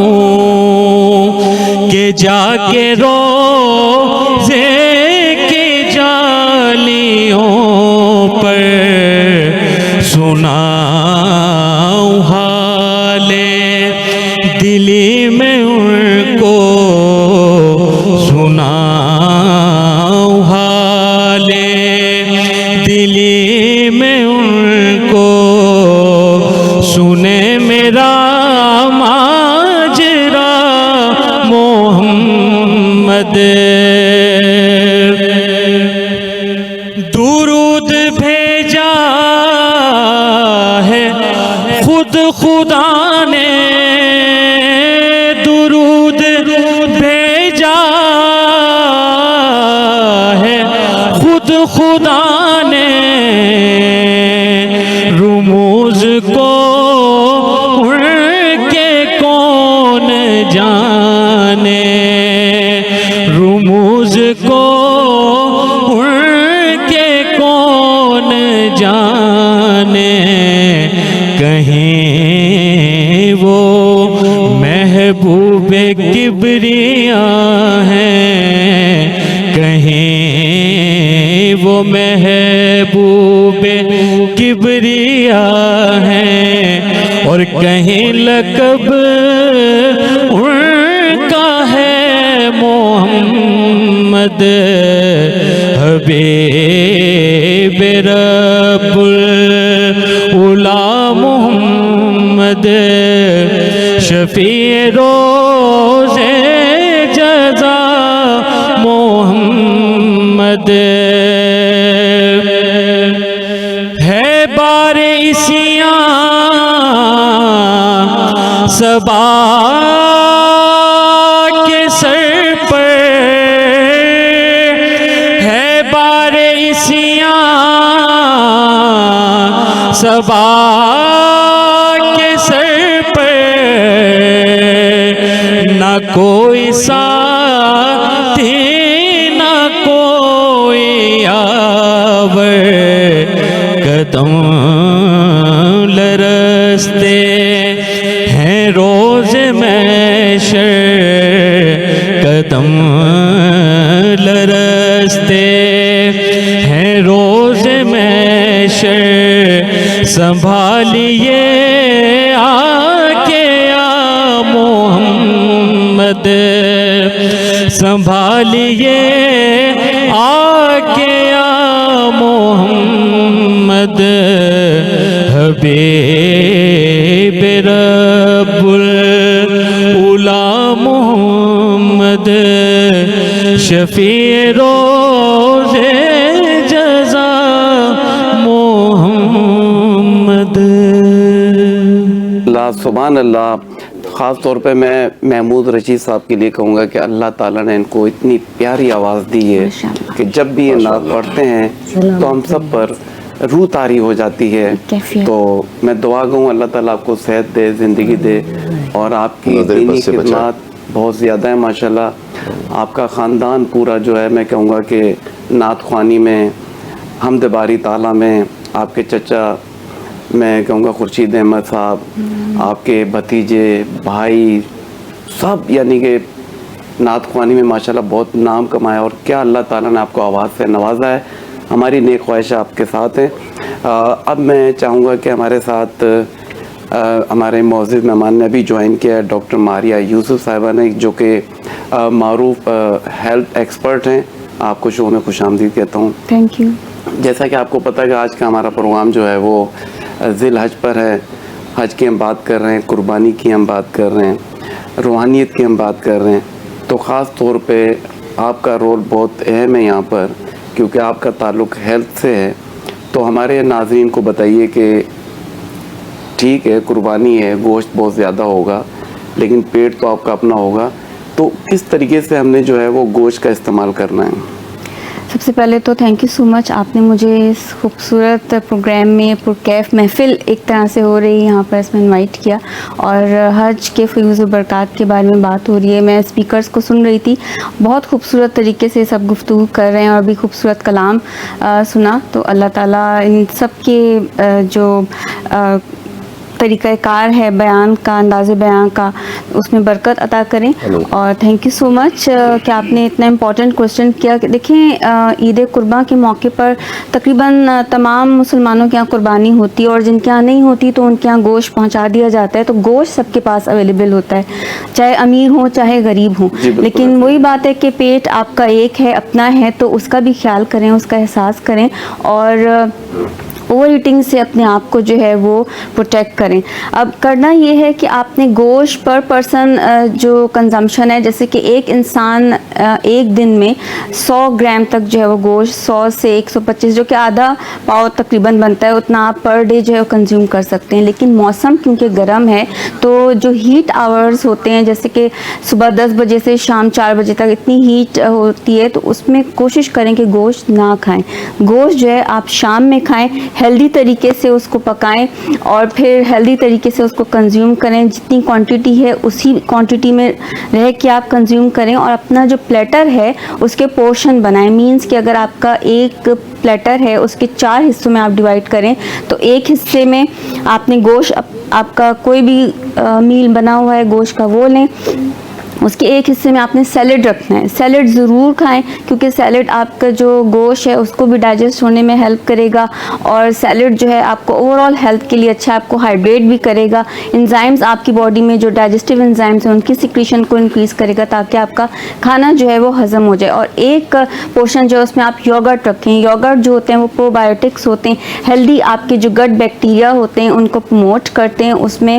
کہ جا کے روزے کی جالیوں پر سناؤں حال دلی میں ان کو, سناؤں حال دلی میں ان کو, سنے میرا ماجرا محمد. درود بھیجا ہے خود خدا نے, درود بھیجا ہے خود خدا نے, رموز کو اڑ کے کون جانے, رموز کو اڑ کے کون جانے, کہیں وہ محبوب کبریا ہیں, کہیں وہ محبوب کبریا ہیں, اور کہیں لقب ان کا ہے محمد. حبیب رب اولا محمد, شفیع روز جزا محمد. صبا کے سر پر ہے بار عیسیاں، صبا کے سر پر نہ کوئی ساتھی نہ کوئی آور، قدم لرزتے ہیں روز محشر، قدم لرزتے ہیں روز محشر، سنبھالیے آکے یا محمد، سنبھالیے آکے یا محمد، حبیب رب العلا محمد، شفیع روز جزا محمد۔ اللہ سبحان اللہ۔ خاص طور پہ میں محمود رشید صاحب کے لیے کہوں گا کہ اللہ تعالیٰ نے ان کو اتنی پیاری آواز دی ہے کہ جب بھی یہ نعت پڑھتے ہیں تو ہم سب پر روح طاری ہو جاتی ہے۔ تو میں دعا گوں اللہ تعالیٰ آپ کو صحت دے، زندگی دے، اور آپ کی دینی خدمات بہت زیادہ ہیں ماشاءاللہ۔ آپ کا خاندان پورا جو ہے میں کہوں گا کہ نعت خوانی میں، حمد باری تعالیٰ میں، آپ کے چچا میں کہوں گا خورشید احمد صاحب، آپ کے بھتیجے بھائی سب، یعنی کہ نعت خوانی میں ماشاءاللہ بہت نام کمایا، اور کیا اللہ تعالیٰ نے آپ کو آواز سے نوازا ہے۔ ہماری نیک خواہشیں آپ کے ساتھ ہیں۔ اب میں چاہوں گا کہ ہمارے ساتھ ہمارے معزز مہمان نے ابھی جوائن کیا ہے ڈاکٹر ماریہ یوسف صاحبہ نے، جو کہ معروف ہیلتھ ایکسپرٹ ہیں۔ آپ کو شو میں خوش آمدید کہتا ہوں۔ Thank you. جیسا کہ آپ کو پتہ ہے کہ آج کا ہمارا پروگرام جو ہے وہ ذی الحج پر ہے۔ حج کی ہم بات کر رہے ہیں، قربانی کی ہم بات کر رہے ہیں، روحانیت کی ہم بات کر رہے ہیں، تو خاص طور پہ آپ کا رول بہت اہم ہے یہاں پر، کیونکہ آپ کا تعلق ہیلتھ سے ہے۔ تو ہمارے ناظرین کو بتائیے کہ ٹھیک ہے قربانی ہے، گوشت بہت زیادہ ہوگا، لیکن پیٹ تو آپ کا اپنا ہوگا، تو کس طریقے سے ہم نے جو ہے وہ گوشت کا استعمال کرنا ہے؟ سب سے پہلے تو تھینک یو سو مچ، آپ نے مجھے اس خوبصورت پروگرام میں پرکیف محفل ایک طرح سے ہو رہی ہے یہاں پر، اس میں انوائٹ کیا، اور حج کے فیوز و برکات کے بارے میں بات ہو رہی ہے۔ میں اسپیکرز کو سن رہی تھی، بہت خوبصورت طریقے سے سب گفتگو کر رہے ہیں، اور بھی خوبصورت کلام سنا۔ تو اللہ تعالیٰ ان سب کے جو طریقہ کار ہے بیان کا، انداز بیان کا، اس میں برکت عطا کریں۔ اور تھینک یو سو مچ کہ آپ نے اتنا امپورٹنٹ کوشچن کیا۔ دیکھیں عید قرباں کے موقع پر تقریباً تمام مسلمانوں کے یہاں قربانی ہوتی ہے، اور جن کے یہاں نہیں ہوتی تو ان کے یہاں گوشت پہنچا دیا جاتا ہے۔ تو گوشت سب کے پاس اویلیبل ہوتا ہے، چاہے امیر ہوں چاہے غریب ہوں، لیکن وہی بات ہے کہ پیٹ آپ کا ایک ہے، اپنا ہے، تو اس کا بھی خیال کریں، اس کا احساس کریں، اور اوور ایٹنگ سے اپنے آپ کو جو ہے وہ پروٹیکٹ کریں۔ اب کرنا یہ ہے کہ آپ نے گوشت پر پرسن جو کنزمپشن ہے، جیسے کہ ایک انسان ایک دن میں 100 گرام تک جو ہے وہ گوشت، 100 سے 125 جو کہ آدھا پاؤ تقریباً بنتا ہے، اتنا آپ پر ڈے جو ہے کنزیوم کر سکتے ہیں۔ لیکن موسم کیونکہ گرم ہے، تو جو ہیٹ آورز ہوتے ہیں، جیسے کہ صبح 10 بجے سے شام 4 بجے تک اتنی ہیٹ ہوتی ہے، تو اس میں کوشش کریں کہ گوشت نہ کھائیں۔ گوشت جو ہے آپ شام میں کھائیں، ہیلدی طریقے سے اس کو پکائیں، اور پھر ہیلدی طریقے سے اس کو کنزیوم کریں۔ جتنی کوانٹٹی ہے اسی کوانٹٹی میں رہ کے آپ کنزیوم کریں، اور اپنا جو پلیٹر ہے اس کے پورشن بنائیں۔ مینس کہ اگر آپ کا ایک پلیٹر ہے، اس کے 4 حصوں میں آپ ڈیوائڈ کریں، تو ایک حصے میں آپ نے گوشت، آپ کا کوئی بھی میل بنا ہوا ہے گوشت کا وہ لیں، اس کے ایک حصے میں آپ نے سیلڈ رکھنا ہے۔ سیلڈ ضرور کھائیں، کیونکہ سیلڈ آپ کا جو گوشت ہے اس کو بھی ڈائجسٹ ہونے میں ہیلپ کرے گا، اور سیلڈ جو ہے آپ کو اوور آل ہیلتھ کے لیے اچھا، آپ کو ہائیڈریٹ بھی کرے گا۔ انزائمز آپ کی باڈی میں جو ڈائجسٹیو انزائمز ہیں ان کی سیکریشن کو انکریز کرے گا، تاکہ آپ کا کھانا جو ہے وہ ہضم ہو جائے۔ اور ایک پورشن جو ہے اس میں آپ یوگرٹ رکھیں۔ یوگرٹ جو ہوتے ہیں وہ پرو بایوٹکس ہوتے ہیں، ہیلدی آپ کے جو گٹ بیکٹیریا ہوتے ہیں ان کو پروموٹ کرتے ہیں اس میں،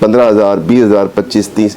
15,000, 20,000, 25, 30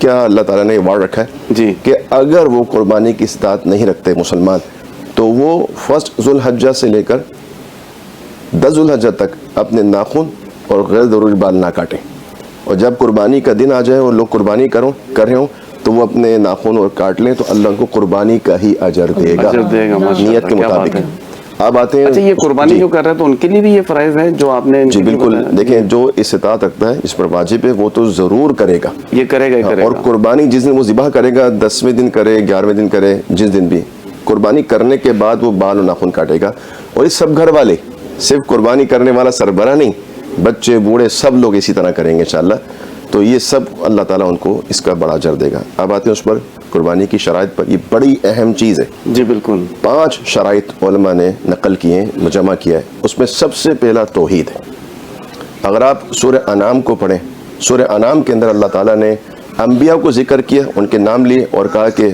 کیا اللہ تعالیٰ نے وعدہ رکھا ہے جی کہ اگر وہ قربانی کی استطاعت نہیں رکھتے مسلمان تو وہ 1 ذو الحجہ سے لے کر 10 ذو الحجہ تک اپنے ناخن اور غیر ضروری بال نہ کاٹیں، اور جب قربانی کا دن آ جائے اور لوگ قربانی کر رہے ہوں تو وہ اپنے ناخن اور کاٹ لیں، تو اللہ ان کو قربانی کا ہی اجر دے گا نیت کے مطابق۔ اب آتے ہیں، اچھا یہ قربانی جو کر رہے ہیں تو ان کے لیے بھی یہ فرائض ہے جو آپ نے؟ جی بالکل، دیکھیں جو استطاعت رکھتا ہے جس پر واجب ہے وہ تو ضرور کرے گا، یہ کرے گا اور قربانی جس دن وہ ذبح کرے گا، 10ویں دن کرے 11ویں دن کرے، جس دن بھی قربانی کرنے کے بعد وہ بال و ناخن کاٹے گا۔ اور یہ سب گھر والے، صرف قربانی کرنے والا سربراہ نہیں، بچے بوڑھے سب لوگ اسی طرح کریں گے انشاءاللہ، تو یہ سب اللہ تعالیٰ ان کو اس کا بڑا اجر دے گا۔ اب آتے ہیں اس پر قربانی کی شرائط پر، یہ بڑی اہم چیز ہے۔ جی بالکل، 5 شرائط علماء نے نقل کیے ہیں، جمع کیا ہے۔ اس میں سب سے پہلا توحید ہے۔ اگر آپ سورہ انعام کو پڑھیں، سورہ انعام کے اندر اللہ تعالیٰ نے انبیاء کو ذکر کیا، ان کے نام لیے اور کہا کہ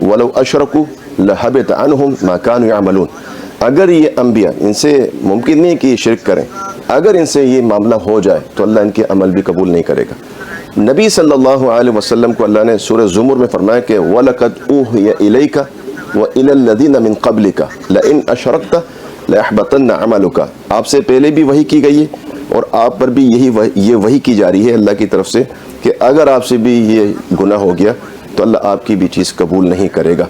وَلَوْ أَشْرَكُوا لَحَبِطَ عَنْهُمْ مَا كَانُوا يَعْمَلُونَ، اگر یہ انبیاء، ان سے ممکن نہیں کہ یہ شرک کریں، اگر ان سے یہ معاملہ ہو جائے تو اللہ ان کے عمل بھی قبول نہیں کرے گا۔ نبی صلی اللہ علیہ وسلم کو اللہ نے سورہ زمر میں فرمایا کہ وَلَقَدْ أُوحِيَ إِلَيْكَ وَإِلَى الَّذِينَ مِن قَبْلِكَ لَئِنْ أَشْرَكْتَ لَيَحْبَطَنَّ عَمَلُكَ، آپ سے پہلے بھی وحی کی گئی ہے اور آپ پر بھی یہ وحی کی جا رہی ہے اللہ کی طرف سے کہ اگر آپ سے بھی یہ گناہ ہو گیا تو اللہ آپ کی بھی چیز قبول نہیں کرے گا۔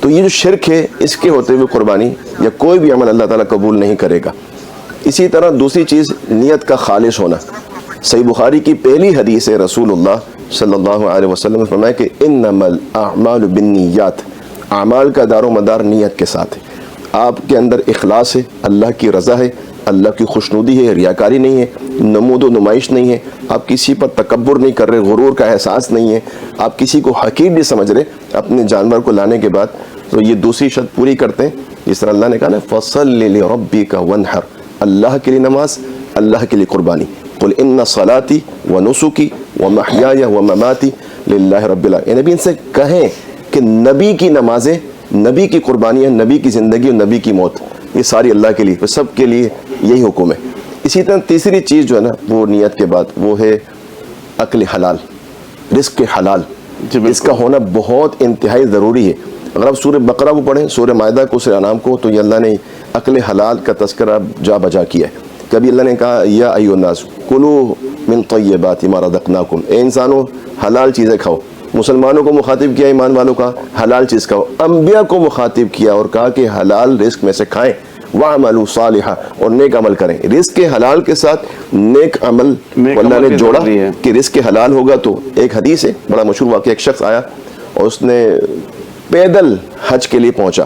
تو یہ جو شرک ہے، اس کے ہوتے ہوئے قربانی یا کوئی بھی عمل اللہ تعالیٰ قبول نہیں کرے گا۔ اسی طرح دوسری چیز نیت کا خالص ہونا۔ صحیح بخاری کی پہلی حدیث ہے، رسول اللہ صلی اللہ علیہ وسلم نے فرمایا کہ انما الاعمال بالنیات، اعمال کا دار و مدار نیت کے ساتھ ہے۔ آپ کے اندر اخلاص ہے، اللہ کی رضا ہے، اللہ کی خوشنودی ہے، ریاکاری نہیں ہے، نمود و نمائش نہیں ہے، آپ کسی پر تکبر نہیں کر رہے، غرور کا احساس نہیں ہے، آپ کسی کو حقیر نہیں سمجھ رہے اپنے جانور کو لانے کے بعد، تو یہ دوسری شرط پوری کرتے ہیں۔ جس طرح اللہ نے کہا نا فَصَلِّ لِرَبِّكَ وَانْحَرْ، اللہ کے لیے نماز، اللہ کے لیے قربانی۔ قُلْ إِنَّ صَلَاتِي وَنُسُكِي وَمَحْيَايَ وَمَمَاتِي لِلَّهِ رَبِّ الْعَالَمِينَ، نبی ان سے کہیں کہ نبی کی نمازیں، نبی کی قربانیاں، نبی کی زندگی اور نبی کی موت، یہ ساری اللہ کے لیے، سب کے لیے یہی حکم ہے۔ اسی طرح تیسری چیز جو ہے نا وہ نیت کے بعد وہ ہے عقل حلال، رزق حلال، اس کا ہونا بہت انتہائی ضروری ہے۔ اگر آپ سورہ بقرہ کو پڑھیں، سورہ مائدہ کو، سورہ انعام کو، تو یہ اللہ نے عقل حلال کا تذکرہ جا بجا کیا ہے۔ کبھی اللہ نے کہا یا ایھا الناس کلوا من طیبات ما رزقناکم، اے انسانوں حلال چیزیں کھاؤ۔ مسلمانوں کو مخاطب کیا، ایمان والوں کا حلال چیز کھاؤ۔ انبیاء کو مخاطب کیا اور کہا کہ حلال رزق میں سے کھائیں، وَعْمَلُوا صَالِحًا، اور نیک عمل کریں۔ رزق حلال کے ساتھ نیک عمل اللہ نے جوڑا کہ رزق حلال ہوگا۔ تو ایک حدیث ہے بڑا مشہور واقعہ، ایک شخص آیا اور اس نے پیدل حج کے لیے پہنچا،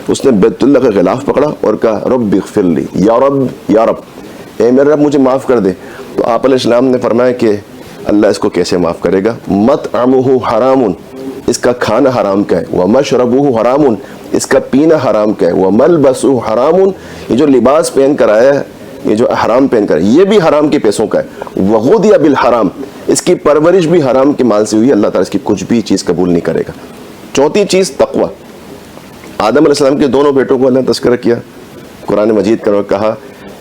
اس نے بیت اللہ کا غلاف پکڑا اور کہا رب اغفر لی، یا رب یا رب، اے میرے رب مجھے معاف کر دے۔ تو آپ علیہ السلام نے فرمایا کہ اللہ اس کو کیسے معاف کرے گا، مطعمہ حرام، اس کا کھانا حرام کا ہے، ومشربہ حرام، اس کا پینا حرام کا ہے، وملبسہ حرام، یہ جو لباس پہن کر آیا ہے، یہ جو حرام پہن کر یہ بھی حرام کے پیسوں کا ہے، وغذی بالحرام، اس کی پرورش بھی حرام کے مال سے ہوئی، اللہ تعالیٰ اس کی کچھ بھی چیز قبول نہیں کرے گا۔ چوتھی چیز تقوی۔ آدم علیہ السلام کے دونوں بیٹوں کو اللہ نے تذکرہ کیا قرآن مجید کا، کہا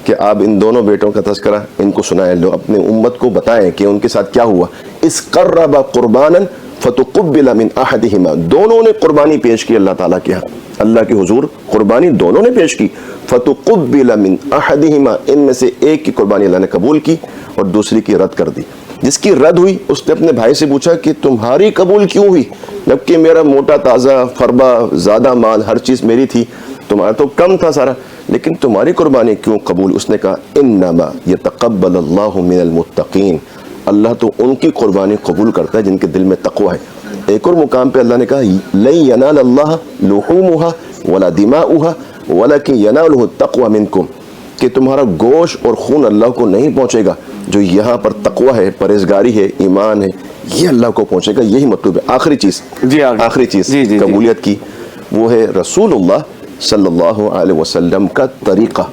کہ آپ ان دونوں بیٹوں کا تذکرہ ان کو سنائیں، لو اپنے امت کو بتائیں کہ ان کے ساتھ کیا ہوا۔ اس قرب قربانا فتقبل من احدہما، دونوں نے قربانی پیش کی اللہ تعالیٰ کے ہاں، اللہ کے حضور قربانی دونوں نے پیش کی۔ فتقبل من احدہما، ان میں سے ایک کی قربانی اللہ نے قبول کی اور دوسری کی رد کر دی۔ جس کی رد ہوئی اس نے اپنے بھائی سے پوچھا کہ تمہاری قبول کیوں ہوئی، جبکہ میرا موٹا تازہ فربا زیادہ مال ہر چیز میری تھی، تمہارا تو کم تھا سارا، لیکن تمہاری قربانی کیوں قبول؟ اس نے کہا انما یتقبل اللہ من المتقین، اللہ تو ان کی قربانی قبول کرتا ہے جن کے دل میں تقوی ہے۔ ایک اور مقام پہ اللہ نے کہا لن ینال اللہ لحومها ولا دماؤها ولکن ینالہ التقوی منکم، کہ تمہارا گوشت اور خون اللہ کو نہیں پہنچے گا، جو یہاں پر تقوی ہے، پرہیزگاری ہے، ایمان ہے، یہ اللہ کو پہنچے گا، یہی مطلوب ہے۔ آخری چیز آخری چیز قبولیت کی وہ ہے رسول اللہ صلی اللہ علیہ وسلم کا طریقہ۔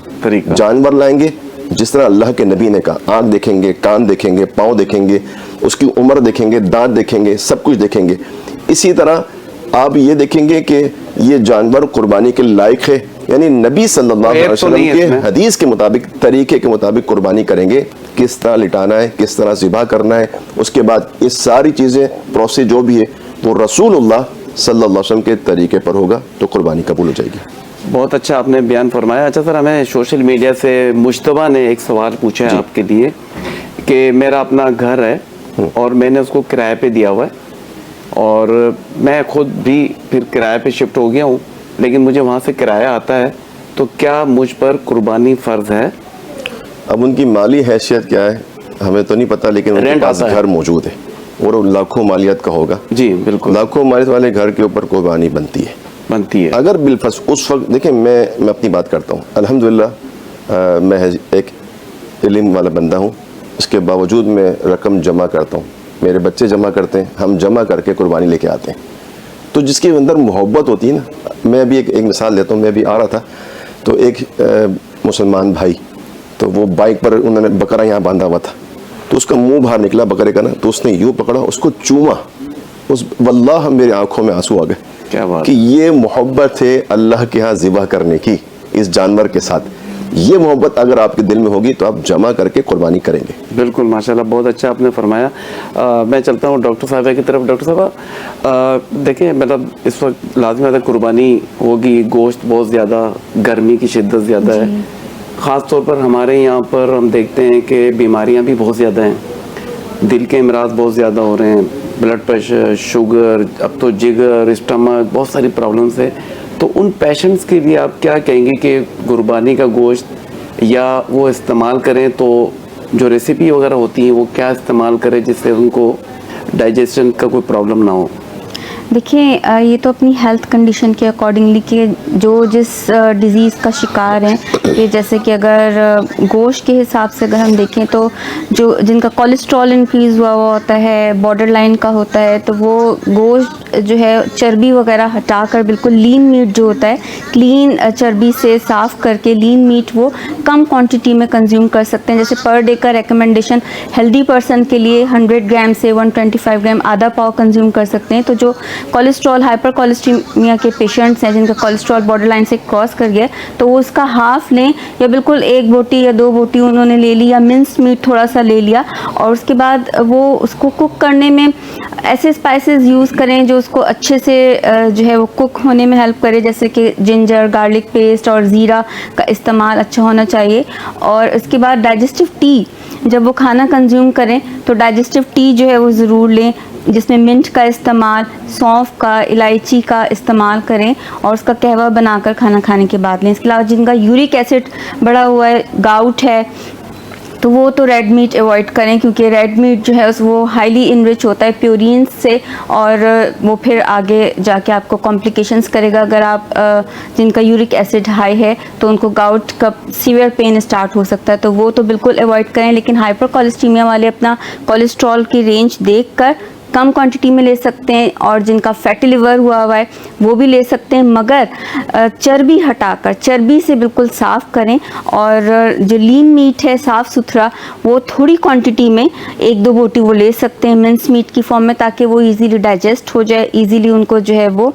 جانور لائیں گے جس طرح اللہ کے نبی نے کہا، آنکھ دیکھیں گے، کان دیکھیں گے، پاؤں دیکھیں گے، اس کی عمر دیکھیں گے، دانت دیکھیں گے، سب کچھ دیکھیں گے۔ اسی طرح آپ یہ دیکھیں گے کہ یہ جانور قربانی کے لائق ہے، یعنی نبی صلی اللہ علیہ وسلم کے حدیث کے مطابق، طریقے کے مطابق قربانی کریں گے، کس طرح لٹانا ہے, کس طرح ذبح کرنا ہے, اس کے بعد یہ ساری چیزیں پروسیس جو بھی ہے وہ رسول اللہ صلی اللہ علیہ وسلم کے طریقے پر ہوگا تو قربانی قبول ہو جائے گی. بہت اچھا آپ نے بیان فرمایا. اچھا سر, ہمیں سوشل میڈیا سے مشتبہ نے ایک سوال پوچھا ہے آپ کے لیے کہ میرا اپنا گھر ہے اور میں نے اس کو کرائے پہ دیا ہوا ہے اور میں خود بھی پھر کرائے پہ شفٹ ہو گیا ہوں, لیکن مجھے وہاں سے کرایہ آتا ہے, تو کیا مجھ پر قربانی فرض ہے؟ اب ان کی مالی حیثیت کیا ہے ہمیں تو نہیں پتا, لیکن ان کے پاس گھر موجود ہے اور لاکھوں مالیت کا ہوگا. جی بالکل, لاکھوں مالیت والے گھر کے اوپر قربانی بنتی ہے. اگر بالفرض اس وقت دیکھیں, میں اپنی بات کرتا ہوں, الحمدللہ میں ایک علم والا بندہ ہوں, اس کے باوجود میں رقم جمع کرتا ہوں, میرے بچے جمع کرتے ہیں, ہم جمع کر کے قربانی لے کے آتے ہیں. تو جس کے اندر محبت ہوتی ہے نا, میں ابھی ایک مثال دیتا ہوں. میں ابھی آ رہا تھا تو ایک مسلمان بھائی, تو وہ بائک پر انہوں نے بکرا یہاں باندھا ہوا تھا, تو اس کا منہ باہر نکلا بکرے کا نا, تو اس نے یوں پکڑا, اس کو چوما, واللہ میری آنکھوں میں آنسو آ گئے کہ یہ محبت ہے اللہ کے ہاں ذبح کرنے کی اس جانور کے ساتھ. یہ محبت اگر آپ کے دل میں ہوگی تو آپ جمع کر کے قربانی کریں گے. بالکل, ماشاءاللہ, بہت اچھا آپ نے فرمایا. میں چلتا ہوں ڈاکٹر صاحبہ کی طرف. ڈاکٹر صاحبہ دیکھیں, مطلب اس وقت لازمی ہے قربانی ہوگی, گوشت بہت زیادہ, گرمی کی شدت زیادہ ہے, خاص طور پر ہمارے یہاں پر ہم دیکھتے ہیں کہ بیماریاں بھی بہت زیادہ ہیں, دل کے امراض بہت زیادہ ہو رہے ہیں, بلڈ پریشر, شوگر, اب تو جگر, اسٹمک, بہت ساری پرابلمس ہیں. تو ان پیشنٹس کے لیے آپ کیا کہیں گے کہ قربانی کا گوشت یا وہ استعمال کریں, تو جو ریسیپی وغیرہ ہوتی ہیں وہ کیا استعمال کریں جس سے ان کو ڈائجیشن کا کوئی پرابلم نہ ہو؟ دیکھیں, یہ تو اپنی ہیلتھ کنڈیشن کے اکارڈنگلی کہ جو جس ڈیزیز کا شکار ہیں, کہ جیسے کہ اگر گوشت کے حساب سے اگر ہم دیکھیں تو جو جن کا کولیسٹرول انکریز ہوا ہوتا ہے, بارڈر لائن کا ہوتا ہے, تو وہ گوشت جو ہے چربی وغیرہ ہٹا کر بالکل لین میٹ جو ہوتا ہے, کلین چربی سے صاف کر کے لین میٹ وہ کم کوانٹٹی میں کنزیوم کر سکتے ہیں. جیسے پر ڈے کا ریکمنڈیشن ہیلدی پرسن کے لیے 100 گرام سے 125 گرام آدھا پاؤ کنزیوم کر سکتے ہیں. تو جو کولیسٹرول, ہائپر کولیسٹریمیا کے پیشنٹس ہیں جن کا کولیسٹرول بارڈر لائن سے کراس کر گیا, تو وہ اس کا ہاف لیں, یا بالکل 1 بوٹی یا 2 بوٹی انہوں نے لے لی, یا منس میٹ تھوڑا سا لے لیا, اور اس کے بعد وہ اس کو کک کرنے میں ایسے اسپائسز یوز کریں جو اس کو اچھے سے جو ہے وہ کک ہونے میں ہیلپ کرے, جیسے کہ جنجر, گارلک پیسٹ اور زیرہ کا استعمال اچھا ہونا چاہیے. اور اس کے بعد ڈائجسٹو ٹی, جب وہ کھانا کنزیوم کریں تو ڈائجسٹو ٹی جو ہے وہ ضرور لیں, جس میں منٹ کا استعمال, سونف کا, الائچی کا استعمال کریں, اور اس کا قہوہ بنا کر کھانا کھانے کے بعد لیں. اس کے علاوہ جن کا یورک ایسڈ بڑھا ہوا ہے, گاؤٹ ہے, تو وہ تو ریڈ میٹ ایوائڈ کریں, کیونکہ ریڈ میٹ جو ہے وہ ہائیلی انرچ ہوتا ہے پیورینز سے, اور وہ پھر آگے جا کے آپ کو کمپلیکیشنز کرے گا. اگر آپ جن کا یورک ایسڈ ہائی ہے تو ان کو گاؤٹ کا سیویئر پین اسٹارٹ ہو سکتا ہے, تو وہ تو بالکل ایوائڈ کریں. لیکن ہائپر کولیسٹریمیا والے اپنا کولیسٹرول کی رینج دیکھ کر کم کوانٹٹی میں لے سکتے ہیں, اور جن کا فیٹی لیور ہوا ہے وہ بھی لے سکتے ہیں, مگر چربی ہٹا کر, چربی سے بالکل صاف کریں. اور جو لین میٹ ہے صاف ستھرا, وہ تھوڑی کوانٹٹی میں 1-2 بوٹی وہ لے سکتے ہیں منس میٹ کی فارم میں, تاکہ وہ ایزیلی ڈائجسٹ ہو جائے, ایزیلی ان کو جو ہے وہ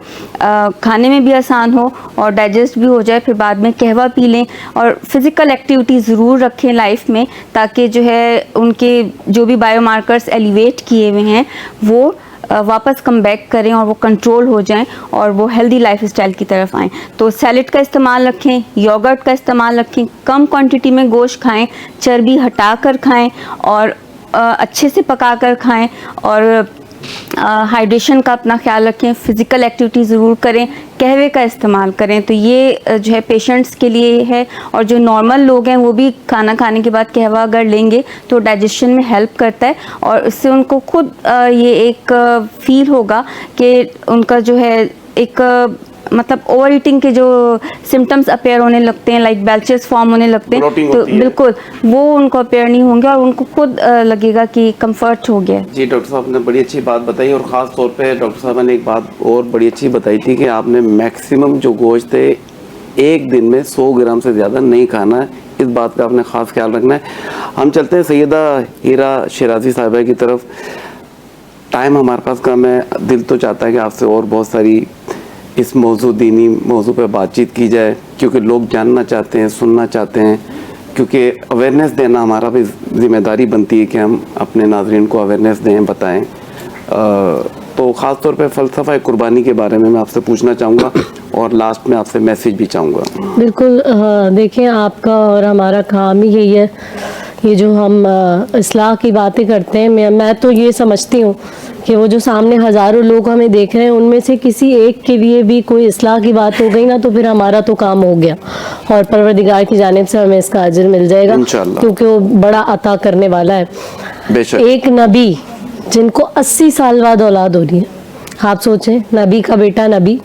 کھانے میں بھی آسان ہو اور ڈائجسٹ بھی ہو جائے. پھر بعد میں قہوہ پی لیں, اور فزیکل ایکٹیویٹی ضرور رکھیں لائف میں, تاکہ جو ہے ان کے جو بھی بائیو مارکرز ایلیویٹ کیے ہوئے ہیں وہ واپس کم بیک کریں اور وہ کنٹرول ہو جائیں, اور وہ ہیلدی لائف اسٹائل کی طرف آئیں. تو سیلڈ کا استعمال رکھیں, یوگرٹ کا استعمال رکھیں, کم کوانٹٹی میں گوشت کھائیں, چربی ہٹا کر کھائیں, اور اچھے سے پکا کر کھائیں, اور ہائیڈریشن کا اپنا خیال رکھیں, فزیکل ایکٹیویٹی ضرور کریں, قہوے کا استعمال کریں. تو یہ جو ہے پیشنٹس کے لیے ہے, اور جو نارمل لوگ ہیں وہ بھی کھانا کھانے کے بعد قہوہ اگر لیں گے تو ڈائجیشن میں ہیلپ کرتا ہے, اور اس سے ان کو خود یہ ایک فیل ہوگا کہ ان کا جو ہے ایک مطلب اوور ایٹنگ کے جو سمٹمز اپیئر ہونے لگتے ہیں, لائک بیلچز فارم ہونے لگتے ہیں, تو بالکل وہ ان کو اپیئر نہیں ہوں گے, اور ان کو خود لگے گا کہ کمفرٹ ہو گیا. جی ڈاکٹر صاحب نے بڑی اچھی بات بتائی, اور خاص طور پہ ڈاکٹر صاحب نے ایک بات اور بڑی اچھی بتائی تھی کہ آپ نے میکسیمم جو گوشت ہے ایک دن میں 100 گرام سے زیادہ نہیں کھانا ہے. اس بات کا آپ نے خاص خیال رکھنا ہے. ہم چلتے ہیں سیدہ ہیرا شیرازی صاحبہ کی طرف. ٹائم ہمارے پاس کم ہے, دل تو چاہتا ہے کہ آپ سے اور بہت ساری اس موضوع, دینی موضوع پہ بات چیت کی جائے, کیونکہ لوگ جاننا چاہتے ہیں, سننا چاہتے ہیں, کیونکہ اویئرنیس دینا ہمارا بھی ذمہ داری بنتی ہے کہ ہم اپنے ناظرین کو اویئرنیس دیں، بتائیں. تو خاص طور پہ فلسفہ قربانی کے بارے میں آپ سے پوچھنا چاہوں گا اور لاسٹ میں آپ سے میسیج بھی چاہوں گا. بالکل دیکھیں آپ کا اور ہمارا کام ہی یہی ہے، یہ جو ہم اصلاح کی باتیں کرتے ہیں، میں تو یہ سمجھتی ہوں کہ وہ جو سامنے ہزاروں لوگ ہمیں دیکھ رہے ہیں ان میں سے کسی ایک کے لیے بھی کوئی اصلاح کی بات ہو گئی نا تو پھر ہمارا تو کام ہو گیا اور پروردگار کی جانب سے ہمیں اس کا اجر مل جائے گا انشاءاللہ، کیونکہ وہ بڑا عطا کرنے والا ہے. بے شک. ایک نبی جن کو 80 سال بعد اولاد ہو رہی ہے، آپ سوچیں نبی کا بیٹا نبی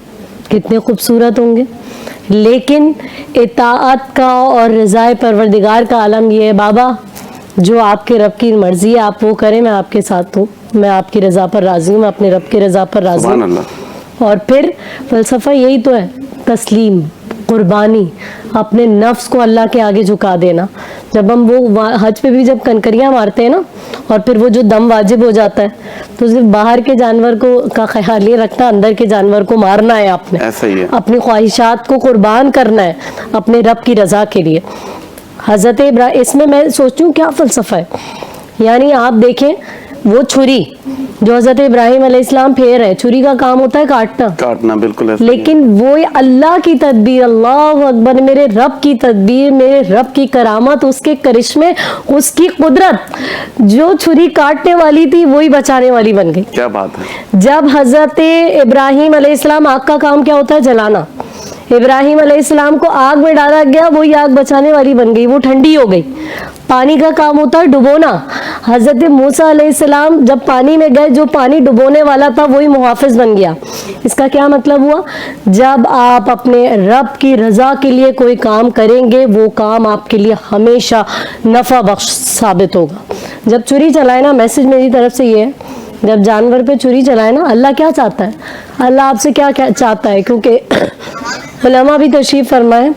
کتنے خوبصورت ہوں گے، لیکن اطاعت کا اور رضا پروردگار کا عالم یہ ہے، بابا جو آپ کے رب کی مرضی ہے آپ وہ کریں، میں آپ کے ساتھ ہوں، میں آپ کی رضا پر راضی ہوں، میں اپنے رب کی رضا پر راضی سبحان ہوں. اللہ. اور پھر فلسفہ یہی تو ہے، تسلیم، قربانی، اپنے نفس کو اللہ کے آگے جھکا دینا. جب ہم وہ حج پہ بھی جب کنکریاں مارتے ہیں نا اور پھر وہ جو دم واجب ہو جاتا ہے تو صرف باہر کے جانور کو کا خیال یہ رکھنا، اندر کے جانور کو مارنا ہے آپ نے، ایسا ہی ہے. اپنی خواہشات کو قربان کرنا ہے اپنے رب کی رضا کے لیے. حضرت ابراہیم، اس میں سوچتی ہوں کیا فلسفہ ہے. یعنی آپ دیکھیں وہ چھری جو حضرت ابراہیم علیہ السلام پھیر ہے، چھری کا کام ہوتا ہے کاٹنا، بالکل ایسا ہی ہے. لیکن وہ اللہ کی تدبیر، اللہ اکبر، میرے رب کی تدبیر، میرے رب کی کرامت، اس کے کرشمے، اس کی قدرت، جو چھری کاٹنے والی تھی وہی بچانے والی بن گئی. کیا بات ہے. جب حضرت ابراہیم علیہ السلام، آگ کا کام کیا ہوتا ہے؟ جلانا. ابراہیم علیہ السلام کو آگ میں ڈالا گیا، وہی آگ بچانے والی بن گئی، وہ ٹھنڈی ہو گئی. پانی کا کام ہوتا ہے ڈبونا. حضرت موسیٰ علیہ السلام جب پانی میں گئے، جو پانی ڈبونے والا تھا وہی محافظ بن گیا. اس کا کیا مطلب ہوا؟ جب آپ اپنے رب کی رضا کے لیے کوئی کام کریں گے وہ کام آپ کے لیے ہمیشہ نفع بخش ثابت ہوگا. جب چھری چلائے نا، میسج میری طرف سے یہ ہے، جب جانور پہ چھری چلائے نا، اللہ کیا چاہتا ہے؟ اللہ آپ سے کیا چاہتا ہے؟ کیونکہ علماء بھی تشریف فرمائے،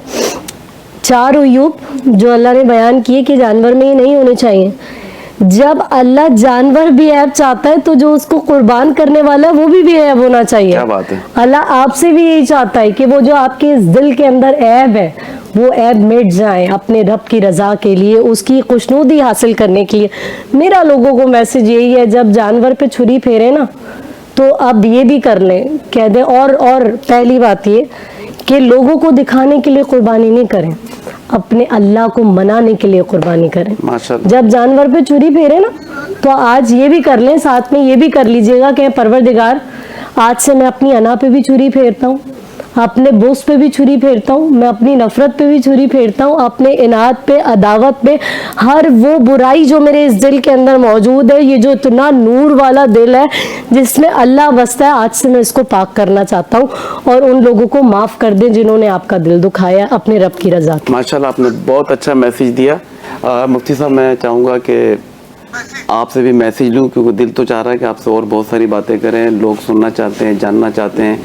4 عیوب جو اللہ نے بیان کیے کہ جانور میں یہ نہیں ہونے چاہیے. جب اللہ جانور بھی عیب چاہتا ہے تو جو اس کو قربان کرنے والا ہے وہ بھی عیب ہونا چاہیے. کیا بات ہے. اللہ آپ سے بھی یہی چاہتا ہے کہ وہ جو آپ کے دل کے اندر عیب ہے وہ عیب مٹ جائے اپنے رب کی رضا کے لیے، اس کی خوشنودی حاصل کرنے کے لیے. میرا لوگوں کو میسج یہی ہے، جب جانور پہ چھری پھیرے نا تو اب یہ بھی کر لیں، کہہ دیں. اور پہلی بات یہ کہ لوگوں کو دکھانے کے لیے قربانی نہیں کریں، اپنے اللہ کو منانے کے لیے قربانی کریں. ماشاءاللہ. جب جانور پہ چھری پھیرے نا تو آج یہ بھی کر لیں، ساتھ میں یہ بھی کر لیجئے گا کہ پروردگار آج سے میں اپنی انا پہ بھی چھری پھیرتا ہوں، اپنے بغض پہ بھی چھری پھیرتا ہوں، میں اپنی نفرت پہ بھی چھری پھیرتا ہوں، اپنے اناد پہ، عداوت پہ، ہر وہ برائی جو میرے اس دل کے اندر موجود ہے، یہ جو اتنا نور والا دل ہے جس میں اللہ بستا ہے، آج سے میں اس کو پاک کرنا چاہتا ہوں اور ان لوگوں کو معاف کر دیں جنہوں نے آپ کا دل دکھایا اپنے رب کی رضا کی. ماشاءاللہ آپ نے بہت اچھا میسیج دیا. مفتی صاحب میں چاہوں گا کہ آپ سے بھی میسیج لوں کیونکہ دل تو چاہ رہا ہے کہ آپ سے اور بہت ساری باتیں کریں، لوگ سننا چاہتے ہیں، جاننا چاہتے ہیں،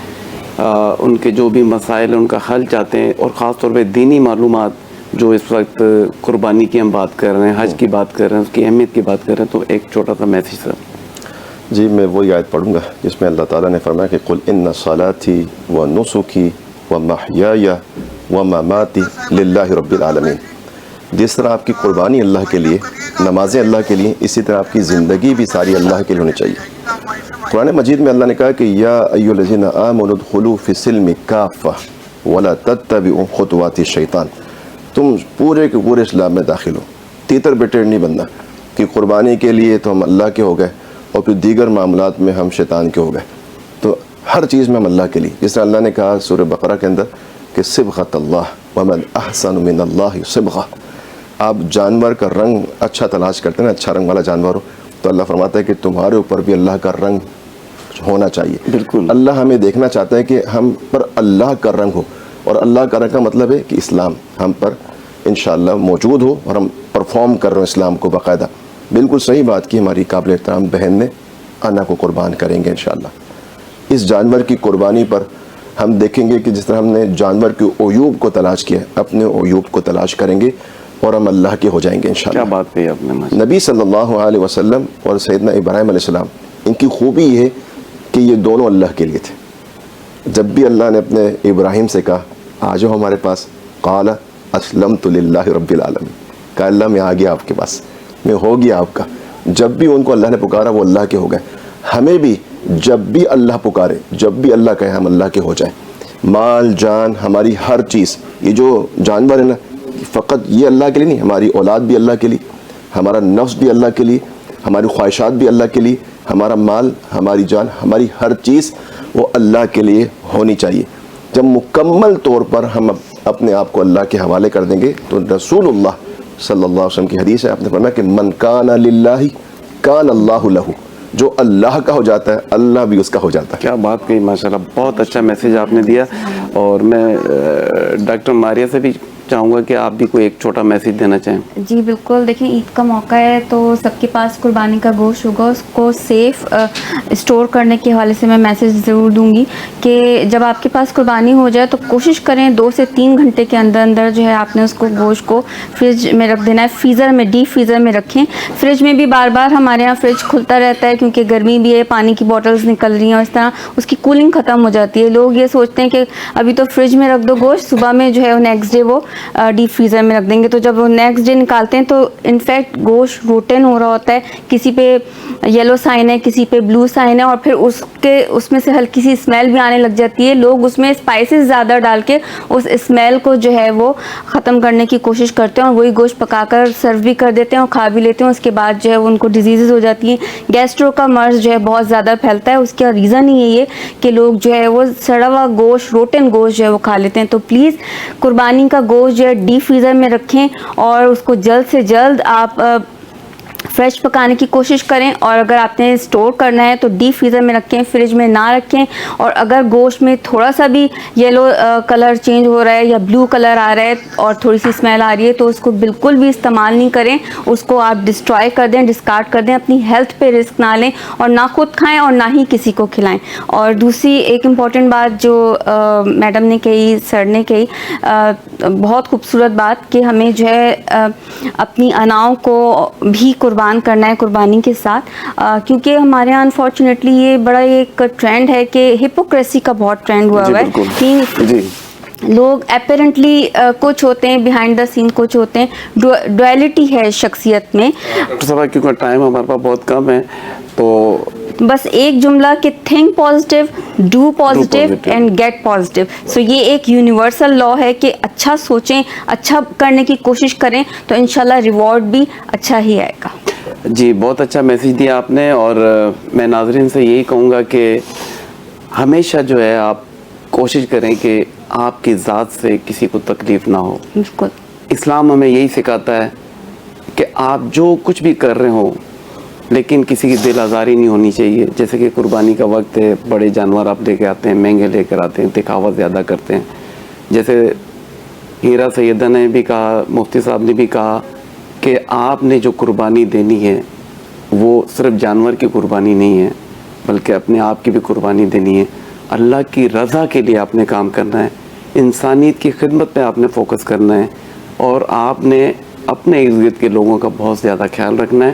ان کے جو بھی مسائل ہیں ان کا حل چاہتے ہیں، اور خاص طور پہ دینی معلومات جو اس وقت قربانی کی ہم بات کر رہے ہیں، حج کی بات کر رہے ہیں، اس کی اہمیت کی بات کر رہے ہیں. تو ایک چھوٹا سا میسیج سر. جی میں وہی آیت پڑھوں گا جس میں اللہ تعالیٰ نے فرمایا کہ قل ان صلاتی و نسکی و محیای و مماتی للہ رب العالمین. جس طرح آپ کی قربانی اللہ کے لیے، نمازیں اللہ کے لیے، اسی طرح آپ کی زندگی بھی ساری اللہ کے لیے ہونی چاہیے. قرآن مجید میں اللہ نے کہا کہ یا ایھا الذین آمنوا ادخلوا فی السلم کافہ ولا تتبعوا خطوات الشیطان. تم پورے کے پورے اسلام میں داخل ہو، تیتر بٹیر نہیں بننا کہ قربانی کے لیے تو ہم اللہ کے ہو گئے اور پھر دیگر معاملات میں ہم شیطان کے ہو گئے. تو ہر چیز میں ہم اللہ کے لیے، جس طرح اللہ نے کہا سورہ بقرہ کے اندر کہ صبغۃ اللہ ومن احسن من اللہ صبغہ. آپ جانور کا رنگ اچھا تلاش کرتے ہیں نا، اچھا رنگ والا جانور ہو، تو اللہ فرماتا ہے کہ تمہارے اوپر بھی اللہ کا رنگ ہونا چاہیے. بالکل. اللہ ہمیں دیکھنا چاہتا ہے کہ ہم پر اللہ کا رنگ ہو، اور اللہ کا رنگ کا مطلب ہے کہ اسلام ہم پر انشاءاللہ موجود ہو اور ہم پرفارم کر رہے ہیں اسلام کو باقاعدہ. بالکل صحیح بات کی ہماری قابل احترام بہن نے، انا کو قربان کریں گے انشاءاللہ. اس جانور کی قربانی پر ہم دیکھیں گے کہ جس طرح ہم نے جانور کے عیوب کو تلاش کیا، اپنے عیوب کو تلاش کریں گے اور ہم اللہ کے ہو جائیں گے انشاءاللہ. کیا بات کہی آپ نے. نبی صلی اللہ علیہ وسلم اور سیدنا ابراہیم علیہ السلام، ان کی خوبی یہ ہے کہ یہ دونوں اللہ کے لیے تھے. جب بھی اللہ نے اپنے ابراہیم سے کہا آ جاؤ ہمارے پاس، قال اسلمت للہ رب العالمین، کہا اللہ میں آ گیا آپ کے پاس, میں ہو گیا آپ کا. جب بھی ان کو اللہ نے پکارا وہ اللہ کے ہو گئے. ہمیں بھی جب بھی اللہ پکارے, جب بھی اللہ کہے ہم اللہ کے ہو جائیں. مال جان ہماری ہر چیز, یہ جو جانور ہے نا فقط یہ اللہ کے لیے نہیں, ہماری اولاد بھی اللہ کے لیے, ہمارا نفس بھی اللہ کے لیے, ہماری خواہشات بھی اللہ کے لیے, ہمارا مال ہماری جان ہماری ہر چیز وہ اللہ کے لیے ہونی چاہیے. جب مکمل طور پر ہم اپنے آپ کو اللہ کے حوالے کر دیں گے تو رسول اللہ صلی اللہ علیہ وسلم کی حدیث ہے, آپ نے فرمایا کہ من کان للہ کان اللہ لہ, جو اللہ کا ہو جاتا ہے اللہ بھی اس کا ہو جاتا ہے. کیا بات کہی ماشاءاللہ, بہت اچھا میسیج آپ نے دیا. اور میں ڈاکٹر ماریہ سے بھی چاہوں گا کہ آپ بھی کوئی ایک چھوٹا میسیج دینا چاہیں. جی بالکل, دیکھیں عید کا موقع ہے تو سب کے پاس قربانی کا گوشت ہوگا, اس کو سیف اسٹور کرنے کے حوالے سے میں میسیج ضرور دوں گی کہ جب آپ کے پاس قربانی ہو جائے تو کوشش کریں 2 سے 3 گھنٹے کے اندر اندر جو ہے آپ نے اس کو گوشت کو فریج میں رکھ دینا ہے, فریزر میں, ڈیپ فریزر میں رکھیں. فریج میں بھی بار بار ہمارے یہاں فریج کھلتا رہتا ہے کیونکہ گرمی بھی ہے, پانی کی بوٹلز نکل رہی ہیں اور اس طرح اس کی کولنگ ختم ہو جاتی ہے. لوگ یہ سوچتے ہیں کہ ابھی تو فریج میں رکھ دو گوشت, صبح میں جو ہے نیکسٹ ڈے وہ ڈیپ فریزر میں رکھ دیں گے, تو جب وہ نیکسٹ ڈے نکالتے ہیں تو انفیکٹ گوشت روٹن ہو رہا ہوتا ہے, کسی پہ یلو سائن ہے, کسی پہ بلو سائن ہے, اور پھر اس میں سے ہلکی سی اسمیل بھی آنے لگ جاتی ہے. لوگ اس میں اسپائسز زیادہ ڈال کے اس اسمیل کو جو ہے وہ ختم کرنے کی کوشش کرتے ہیں اور وہی گوشت پکا کر سرو بھی کر دیتے ہیں اور کھا بھی لیتے ہیں. اس کے بعد جو ہے ان کو ڈیزیزز ہو جاتی ہیں, گیسٹرو کا مرض جو ہے بہت زیادہ پھیلتا ہے. اس کا ریزن ہی یہ کہ لوگ جو ہے وہ سڑا ہوا گوشت, روٹن گوشت جو ہے وہ کھا لیتے ہیں. تو پلیز قربانی کا گوشت جو ہے ڈیپ فریزر میں رکھیں اور اس کو جلد سے جلد آپ فریش پکانے کی کوشش کریں. اور اگر آپ نے اسٹور کرنا ہے تو ڈیپ فریزر میں رکھیں, فریج میں نہ رکھیں. اور اگر گوشت میں تھوڑا سا بھی یلو کلر چینج ہو رہا ہے یا بلو کلر آ رہا ہے اور تھوڑی سی اسمیل آ رہی ہے تو اس کو بالکل بھی استعمال نہیں کریں, اس کو آپ ڈسٹرائے کر دیں, ڈسکارڈ کر دیں. اپنی ہیلتھ پہ رسک نہ لیں اور نہ خود کھائیں اور نہ ہی کسی کو کھلائیں. اور دوسری ایک امپورٹنٹ بات جو میڈم نے کہی, سر نے کہی, بہت خوبصورت بات کہ ہمیں جو ہے اپنی اناؤں کو بھی قربان کرنا ہے قربانی کے ساتھ, کیونکہ ہمارے یہاں انفارچونیٹلی یہ بڑا ایک ٹرینڈ ہے کہ ہپوکریسی کا بہت ٹرینڈ ہوا ہوا ہے. جی لوگ اپیرنٹلی کچھ ہوتے ہیں, بیہائنڈ دا سین کچھ ہوتے ہیں, ڈویلٹی ہے شخصیت میں. ڈاکٹر صاحب کیونکہ ٹائم ہمارے پاس بہت کم ہے تو بس ایک جملہ کہ think positive, do positive and get positive. So یہ ایک یونیورسل لا ہے کہ اچھا سوچیں, اچھا کرنے کی کوشش کریں تو انشاءاللہ ریوارڈ بھی اچھا ہی آئے گا. جی بہت اچھا میسیج دیا آپ نے. اور میں ناظرین سے یہی کہوں گا کہ ہمیشہ جو ہے آپ کوشش کریں کہ آپ کی ذات سے کسی کو تکلیف نہ ہو. بالکل, اسلام ہمیں یہی سکھاتا ہے کہ آپ جو کچھ بھی کر رہے ہوں لیکن کسی کی دل آزاری نہیں ہونی چاہیے. جیسے کہ قربانی کا وقت ہے, بڑے جانور آپ لے کے آتے ہیں, مہنگے لے کر آتے ہیں, دکھاوا زیادہ کرتے ہیں. جیسے ہیرا سیدہ نے بھی کہا, مفتی صاحب نے بھی کہا کہ آپ نے جو قربانی دینی ہے وہ صرف جانور کی قربانی نہیں ہے بلکہ اپنے آپ کی بھی قربانی دینی ہے. اللہ کی رضا کے لیے آپ نے کام کرنا ہے, انسانیت کی خدمت پہ آپ نے فوکس کرنا ہے اور آپ نے اپنے ارد گرد کے لوگوں کا بہت زیادہ خیال رکھنا ہے.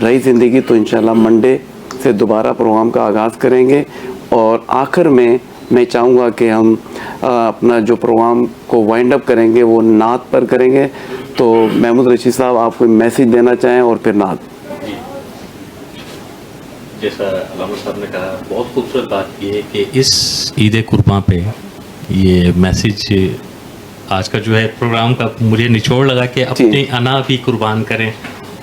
رہی زندگی تو انشاءاللہ منڈے سے دوبارہ پروگرام کا آغاز کریں گے. اور آخر میں چاہوں گا کہ ہم اپنا جو پروگرام کو وائنڈ اپ کریں گے وہ نعت پر کریں گے. تو محمود رشید صاحب آپ کوئی میسیج دینا چاہیں اور پھر نعت. جیسا علامہ صاحب نے کہا, بہت خوبصورت بات یہ ہے کہ اس عید قرباں پہ یہ میسیج آج کا جو ہے پروگرام کا مجھے نچوڑ لگا کہ اپنی انا بھی قربان کریں.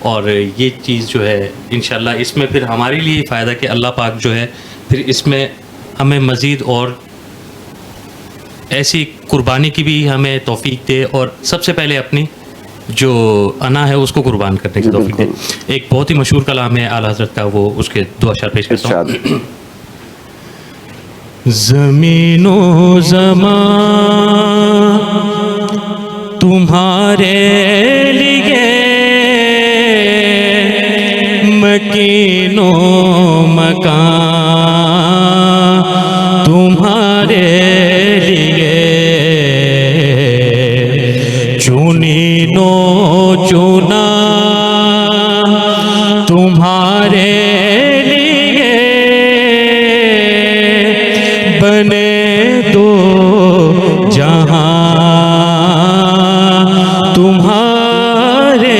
اور یہ چیز جو ہے انشاءاللہ اس میں پھر ہمارے لیے فائدہ کہ اللہ پاک جو ہے پھر اس میں ہمیں مزید اور ایسی قربانی کی بھی ہمیں توفیق دے اور سب سے پہلے اپنی جو انا ہے اس کو قربان کرنے کی توفیق دے. ایک بہت ہی مشہور کلام ہے اعلیٰ حضرت کا, وہ اس کے 2 اشعار پیش کرتا ہوں. زمین و زمان تمہارے لیے, مکین و مکان تمہارے لیے, چنین و چنا تمہارے لیے, بنے دو جہاں تمہارے